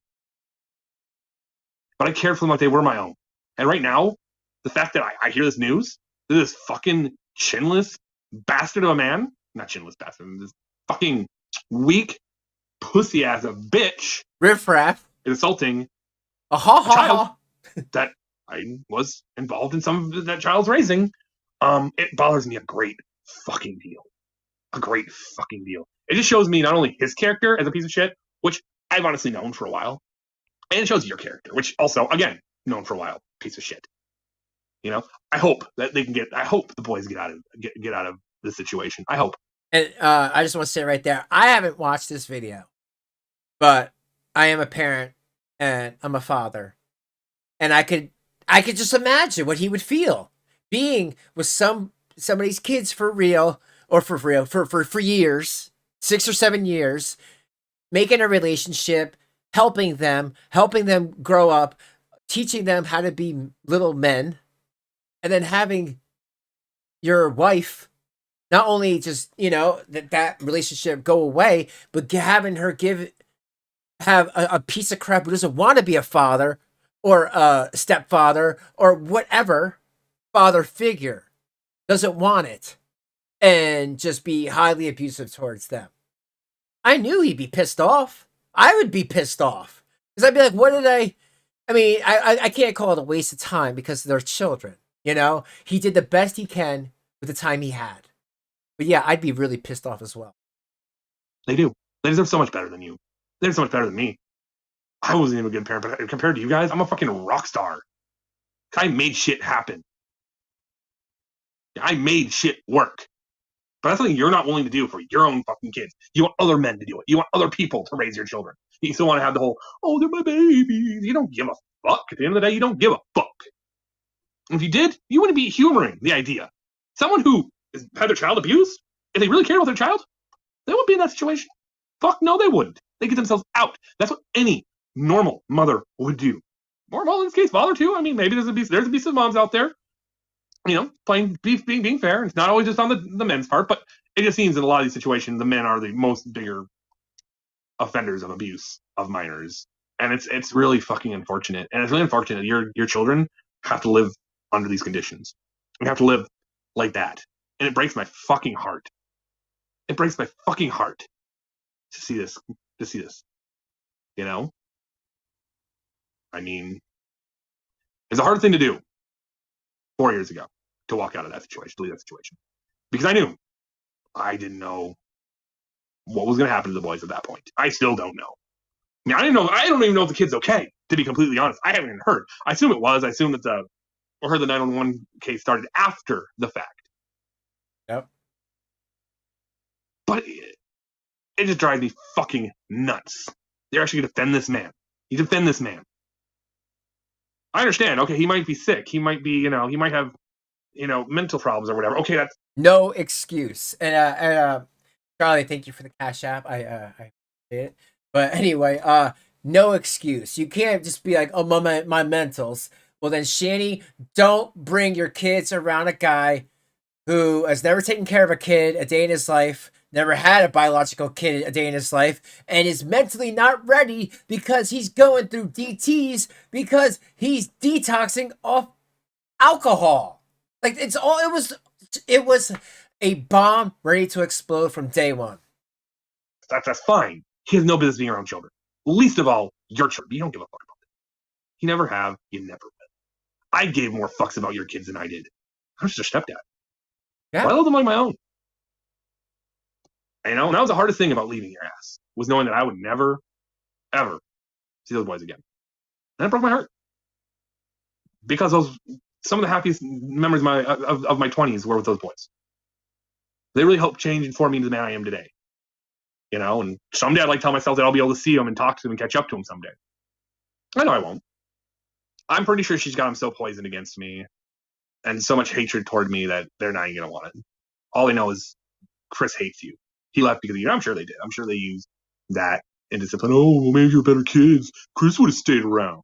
But I cared for them like they were my own. And right now, the fact that I hear this news, this fucking chinless bastard of a man, not chinless bastard, this fucking weak pussy ass of bitch, riffraff, is assaulting a child that I was involved in some of that child's raising. It bothers me a great fucking deal. A great fucking deal. It just shows me not only his character as a piece of shit, which I've honestly known for a while, and it shows your character, which also, again, known for a while, piece of shit. You know, I hope that they can I hope the boys get out of this situation. I hope. And I just want to say right there, I haven't watched this video, but I am a parent and I'm a father, and I could just imagine what he would feel being with somebody's kids for real, or for years, 6 or 7 years, making a relationship, helping them grow up, teaching them how to be little men, and then having your wife not only just, that relationship go away, but having her have a piece of crap who doesn't want to be a father or a stepfather or whatever father figure, doesn't want it, and just be highly abusive towards them. I knew he'd be pissed off. I would be pissed off. Because I'd be like, what did I can't call it a waste of time because they're children. He did the best he can with the time he had. But yeah, I'd be really pissed off as well. They do. They deserve so much better than you. They deserve so much better than me. I wasn't even a good parent, but compared to you guys, I'm a fucking rock star. I made shit happen. I made shit work. But that's something you're not willing to do for your own fucking kids. You want other men to do it. You want other people to raise your children. You still want to have the whole, oh, they're my babies. You don't give a fuck. At the end of the day, you don't give a fuck. If you did, you wouldn't be humoring the idea. Someone who had their child abused, if they really cared about their child, they wouldn't be in that situation. Fuck no, they wouldn't. They get themselves out. That's what any normal mother would do. Or, well, in this case, father too. I mean, maybe there's abusive moms out there, playing being fair. It's not always just on the men's part, but it just seems in a lot of these situations, the men are the most bigger offenders of abuse of minors, and it's really fucking unfortunate. And it's really unfortunate that your children have to live under these conditions. We have to live like that, and it breaks my fucking heart. It breaks my fucking heart to see this. I mean, it's a hard thing to do 4 years ago to walk out of that situation, to leave that situation, because I didn't know what was going to happen to the boys at that point. I still don't know. I mean, I don't even know if the kid's okay, to be completely honest. I haven't even heard. I assume it was. I assume that the 911 case started after the fact. Yep. But it just drives me fucking nuts. They're actually going to defend this man. You defend this man. I understand. Okay, he might be sick. He might be, he might have, mental problems or whatever. Okay, that's no excuse. And Charlie, thank you for the Cash App. I appreciate it. But anyway, no excuse. You can't just be like, oh, my mentals. Well, then, Shanny, don't bring your kids around a guy who has never taken care of a kid a day in his life, never had a biological kid a day in his life, and is mentally not ready because he's going through DTs because he's detoxing off alcohol. Like, it was a bomb ready to explode from day one. That's fine. He has no business being around children. Least of all, your children. You don't give a fuck about them. You never have. You never will. I gave more fucks about your kids than I did. I'm just a stepdad. Yeah. Well, I love them like my own. And that was the hardest thing about leaving your ass, was knowing that I would never, ever see those boys again. And it broke my heart. Because some of the happiest memories of my 20s were with those boys. They really helped change and form me into the man I am today. And someday I'd like to tell myself that I'll be able to see him and talk to him and catch up to him someday. I know I won't. I'm pretty sure she's got him so poisoned against me and so much hatred toward me that they're not even going to want it. All they know is Chris hates you. He left because of you. I'm sure they did. I'm sure they used that in discipline. Oh, well, maybe you're better kids. Chris would have stayed around.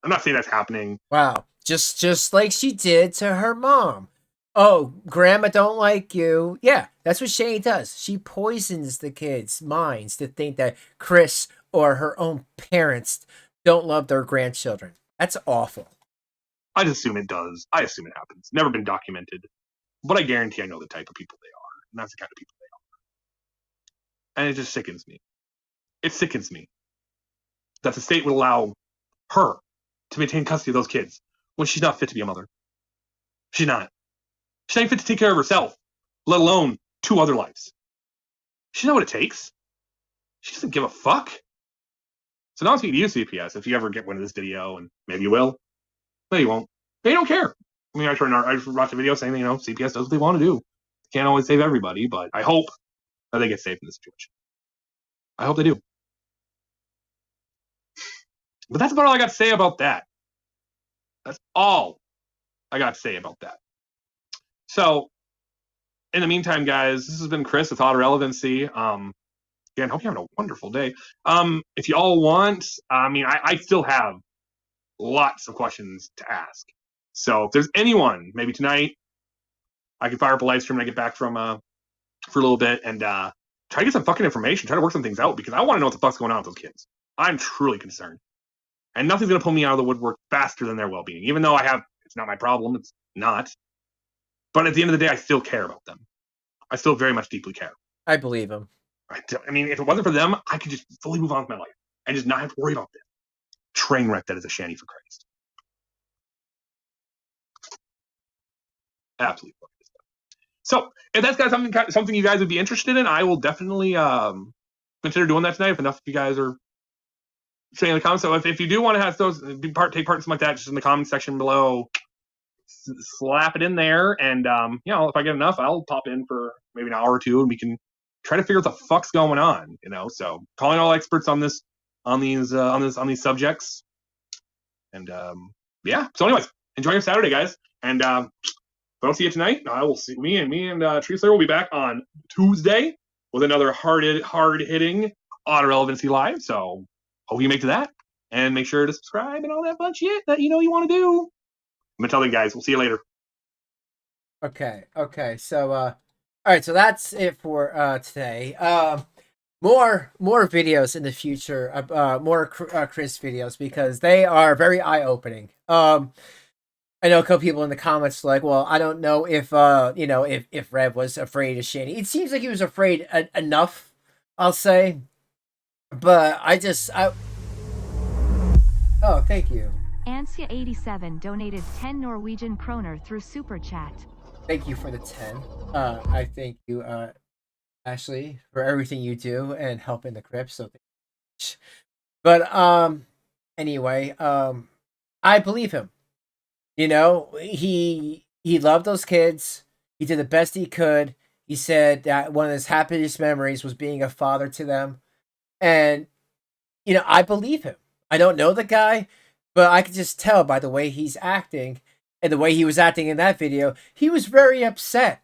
I'm not saying that's happening. Wow. Just like she did to her mom. Oh, grandma don't like you. Yeah, that's what Shanny does. She poisons the kids' minds to think that Chris or her own parents don't love their grandchildren. That's awful. I just assume it does. I assume it happens. Never been documented. But I guarantee I know the type of people they are. And that's the kind of people they are. And it just sickens me. It sickens me that the state would allow her to maintain custody of those kids when she's not fit to be a mother. She's not. She's not even fit to take care of herself, let alone 2 other lives. She knows what it takes. She doesn't give a fuck. So now I'm speaking to you, CPS, if you ever get wind of this video, and maybe you will, maybe you won't. They don't care. I mean, I watched a video saying that, CPS does what they want to do. They can't always save everybody, but I hope that they get saved in this situation. I hope they do. But that's about all I got to say about that. That's all I got to say about that. So, in the meantime, guys, this has been Chris with Auto Relevancy. Again, hope you're having a wonderful day. If you all want, I still have lots of questions to ask. So if there's anyone, maybe tonight, I can fire up a live stream when I get back from for a little bit and try to get some fucking information, try to work some things out, because I want to know what the fuck's going on with those kids. I'm truly concerned. And nothing's going to pull me out of the woodwork faster than their well-being. Even though it's not my problem, it's not. But at the end of the day, I still care about them. I still very much deeply care. I believe him. I mean, if it wasn't for them, I could just fully move on with my life and just not have to worry about this train wreck that is a Shanny for Christ. Absolutely. So if that's got something you guys would be interested in, I will definitely consider doing that tonight. If enough of you guys are saying in the comments. So if you do want to have those take part in something like that, just in the comment section below, slap it in there. And you know, if I get enough, I'll pop in for maybe an hour or two, and we can try to figure out what the fuck's going on. You know, so calling all experts on this, on these subjects. And yeah. So, anyways, enjoy your Saturday, guys. And if I don't see you tonight, I will see me and Tree Slayer will be back on Tuesday with another hard hitting auto relevancy live. So hope you make to that, and make sure to subscribe and all that fun shit that you know you want to do. I'm gonna tell you guys. We'll see you later. Okay. So all right, so that's it for today. More videos in the future, more Chris videos, because they are very eye-opening. I know a couple people in the comments like, well, I don't know if you know, if Rev was afraid of Shanny. It seems like he was afraid enough, I'll say. But oh, thank you. Ansia87 donated 10 Norwegian kroner through Super Chat. Thank you for the 10. I thank you, Ashley, for everything you do and helping the crypt. So, but anyway, I believe him. You know, he loved those kids. He did the best he could. He said that one of his happiest memories was being a father to them. And, you know, I believe him. I don't know the guy, but I could just tell by the way he's acting and the way he was acting in that video. He was very upset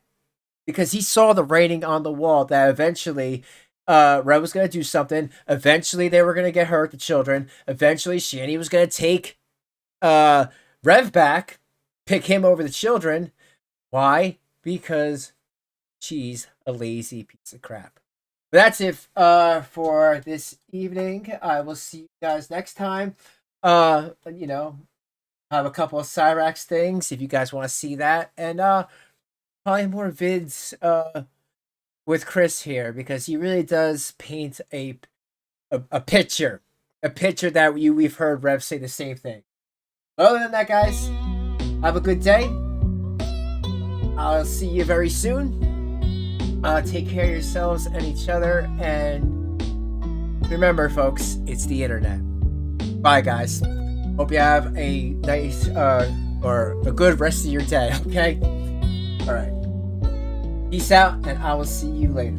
because he saw the writing on the wall that eventually Rev was going to do something. Eventually they were going to get hurt, the children. Eventually Shanny was going to take Rev back, pick him over the children. Why? Because she's a lazy piece of crap. But that's it for this evening. I will see you guys next time. You know, I have a couple of Cyrax things if you guys want to see that. And probably more vids with Chris here, because he really does paint a picture. A picture that we've heard Rev say the same thing. Other than that, guys, have a good day. I'll see you very soon. Take care of yourselves and each other. And remember, folks, it's the internet. Bye, guys. Hope you have a nice or a good rest of your day, okay? All right. Peace out, and I will see you later.